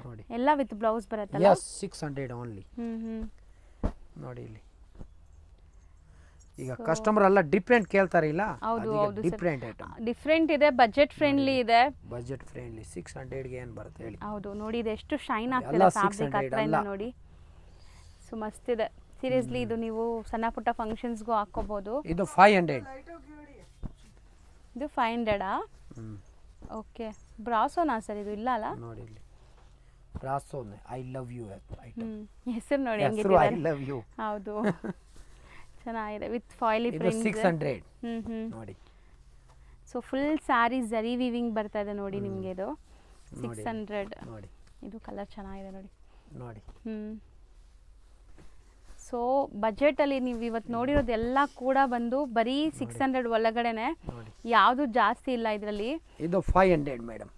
ನೋಡಿ ಎಲ್ಲ ವಿತ್ ಬ್ಲೌಸ್ ಬರುತ್ತಲ್ಲ. Yes 600 only. ಹ್ಞೂ ನೋಡಿ ಇಲ್ಲಿ ಈಗ ಕಸ್ಟಮರ್ ಎಲ್ಲ ಡಿಫ್ರೆಂಟ್ ಕೇಳ್ತಾರೆ ಇಲ್ಲ, ಹೌದು, ಹೌದು sir. ಡಿಫ್ರೆಂಟ್ ಐಟಮ್ ಡಿಫ್ರೆಂಟ್ ಇದೆ, ಬಜೆಟ್ ಫ್ರೆಂಡ್ಲಿ ಇದೆ. ಬಜೆಟ್ ಫ್ರೆಂಡ್ಲಿ 600ಗೆ ಏನು ಬರುತ್ತೆ ಹೇಳಿ. ಹೌದು ನೋಡಿ ಇದು ಎಷ್ಟು ಶೈನ್ ಆಗ್ತಿದೆ ಎಲ್ಲ ಫ್ಯಾಬ್ರಿಕ್ 600 ಹತ್ರದಿಂದ ಅಲ್ಲ. ನೋಡಿ. ಸೊ ಮಸ್ತಿದೆ ಸೀರಿಯಸ್ಲಿ, ಇದು ನೀವು ಸಣ್ಣ ಪುಟ್ಟ ಫಂಕ್ಷನ್ಸ್ಗೂ ಹಾಕ್ಕೋಬೋದು. ಇದು 500. ಇದು 500 ಓಕೆ. ಬ್ರಾಸೋನಾ ಸರ್ ಇದು? ಇಲ್ಲ ಅಲ್ಲ. ನೋಡಿ ಇಲ್ಲಿ ರಾಸೋ ಐ ಲವ್ ಯು ಐಟಮ್ ಹೆಸರು ನೋಡಿ ಹೆಸರು ಐ ಹೆಂಗಿದ್ದಾರೆ. Love you. ಹೌದು ಚೆನ್ನಾಗಿದೆ ವಿತ್ ಫಾಯಿಲಿ ಇದು ಪ್ರಿಂಟ್ಸ್. 600 ನೋಡಿ. ಸೊ ಫುಲ್ ಸ್ಯಾರಿ ಜರಿ ವಿವಿಂಗ್ ಬರ್ತಾ ಇದೆ ನೋಡಿ ನಿಮಗೆ. ಇದು 600. ನೋಡಿ ಇದು ಕಲರ್ ಚೆನ್ನಾಗಿದೆ ನೋಡಿ. ನೋಡಿ ಸೊ ಬಜೆಟಲ್ಲಿ ನೀವು ಇವತ್ತು ನೋಡಿರೋದು ಎಲ್ಲ ಕೂಡ ಬಂದು ಬರೀ 600 ಒಳಗಡೆನೆ, ನೋಡಿ ಯಾವುದು ಜಾಸ್ತಿ ಇಲ್ಲ ಇದರಲ್ಲಿ. ಇದು 500 ಮೇಡಮ್.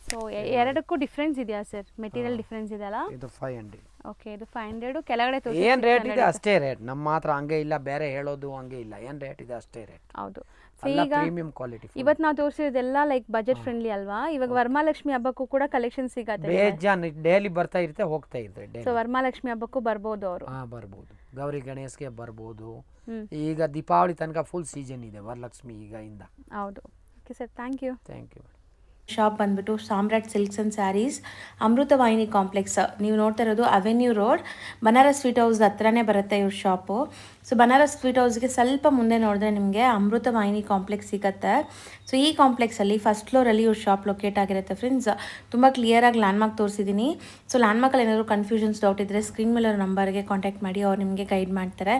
ಸೊ ಎರಡಕ್ಕೂ ಡಿಫ್ರೆನ್ಸ್ ಇದೆಯಾ ಸರ್? ಮೆಟೀರಿಯಲ್ ಡಿಫ್ರೆನ್ಸ್ ಇದೆಯಲ್ಲ. ಇದು 500. ಓಕೆ ಇದು 500 ಕೆಳಗಡೆ ಏನ್ ರೇಟ್ ಇದೆ ಅಷ್ಟೇ ರೇಟ್, ನಮ್ಮ ಮಾತ್ರ ಹಂಗೆ ಇಲ್ಲ, ಬೇರೆ ಹೇಳೋದು ಹಂಗೆ ಇಲ್ಲ, ಏನ್ ರೇಟ್ ಇದೆ ಅಷ್ಟೇ ರೇಟ್. ಹೌದು. ಸೊ ಎಲ್ಲ ಈಗ ಪ್ರೀಮಿಯಂ ಕ್ವಾಲಿಟಿ. ಇವತ್ತು ನಾವು ತೋರಿಸಿರೋದೆಲ್ಲ ಲೈಕ್ ಬಜೆಟ್ ಫ್ರೆಂಡ್ಲಿ ಅಲ್ವಾ? ಇವಾಗ ವರಮಹಾಲಕ್ಷ್ಮಿ ಹಬ್ಬಕ್ಕೂ ಕೂಡ ಕಲೆಕ್ಷನ್ ಸಿಗತ್ತೆ. ಬೇಜಾನ್ ಡೈಲಿ ಬರ್ತಾ ಇರುತ್ತೆ ಹೋಗ್ತಾ ಇರುತ್ತೆ ಸೊ ಡೈಲಿ. ವರಮಹಾಲಕ್ಷ್ಮಿ ಹಬ್ಬಕ್ಕೂ ಬರ್ಬೋದು ಅವರು. ಹಾ ಬರ್ಬೋದು, ಗೌರಿ ಗಣೇಶ್ಗೆ ಬರ್ಬೋದು. ಹ್ಮ್. ಈಗ ದೀಪಾವಳಿ ತನಕ ಫುಲ್ ಸೀಸನ್ ಇದೆ ವರಲಕ್ಷ್ಮಿ ಈಗ ಇಂದ. ಹೌದು. Okay sir, thank you. Thank you. Shop ಬಂದ್ಬಿಟ್ಟು Samrat silks and sarees, Amruthavahini complex. ನೀವು ನೋಡ್ತಾ ಇರೋದು avenue road, Banaras sweet house ಹತ್ರನೇ ಬರುತ್ತೆ ಇವ್ರ ಶಾಪು. ಸೊ ಬನಾರಸ್ ಸ್ವೀಟ್ ಹೌಸ್ಗೆ ಸ್ವಲ್ಪ ಮುಂದೆ ನೋಡಿದ್ರೆ ನಿಮಗೆ ಅಮೃತವಾಹಿನಿ ಕಾಂಪ್ಲೆಕ್ಸ್ ಸಿಗುತ್ತೆ. ಸೊ ಈ ಕಾಂಪ್ಲೆಕ್ಸಲ್ಲಿ ಫಸ್ಟ್ ಫ್ಲೋರಲ್ಲಿ ಇವ್ರ ಶಾಪ್ ಲೊಕೇಟ್ ಆಗಿರುತ್ತೆ ಫ್ರೆಂಡ್ಸ್. ತುಂಬ ಕ್ಲಿಯರಾಗಿ ಲ್ಯಾಂಡ್ಮಾರ್ಕ್ ತೋರಿಸಿದ್ದೀನಿ. ಸೊ ಲ್ಯಾಂಡ್ಮಾರ್ಕಲ್ಲಿ ಏನಾದರೂ ಕನ್ಫ್ಯೂಷನ್ಸ್ ಡೌಟ್ ಇದ್ದರೆ ಸ್ಕ್ರೀನ್ ಮೇಲೆ ನಂಬರ್ಗೆ ಕಾಂಟ್ಯಾಕ್ಟ್ ಮಾಡಿ, ಅವ್ರು ನಿಮಗೆ ಗೈಡ್ ಮಾಡ್ತಾರೆ.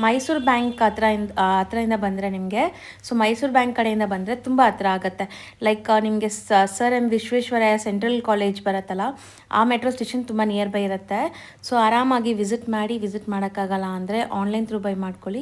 ಮೈಸೂರು ಬ್ಯಾಂಕ್ ಹತ್ರದಿಂದ ಬಂದರೆ ನಿಮಗೆ, ಸೊ ಮೈಸೂರು ಬ್ಯಾಂಕ್ ಕಡೆಯಿಂದ ಬಂದರೆ ತುಂಬ ಹತ್ರ ಆಗುತ್ತೆ. ಲೈಕ್ ನಿಮಗೆ sir M Visvesvaraya central college ಬರುತ್ತಲ್ಲ, ಆ ಮೆಟ್ರೋ ಸ್ಟೇಷನ್ ತುಂಬ ನಿಯರ್ ಬೈ ಇರುತ್ತೆ. ಸೊ ಆರಾಮಾಗಿ ವಿಸಿಟ್ ಮಾಡೋಕ್ಕಾಗಲ್ಲ ಅಂದರೆ ಆನ್ಲೈನ್ ಥ್ರೂ ಬೈ ಮಾಡ್ಕೊಳ್ಳಿ.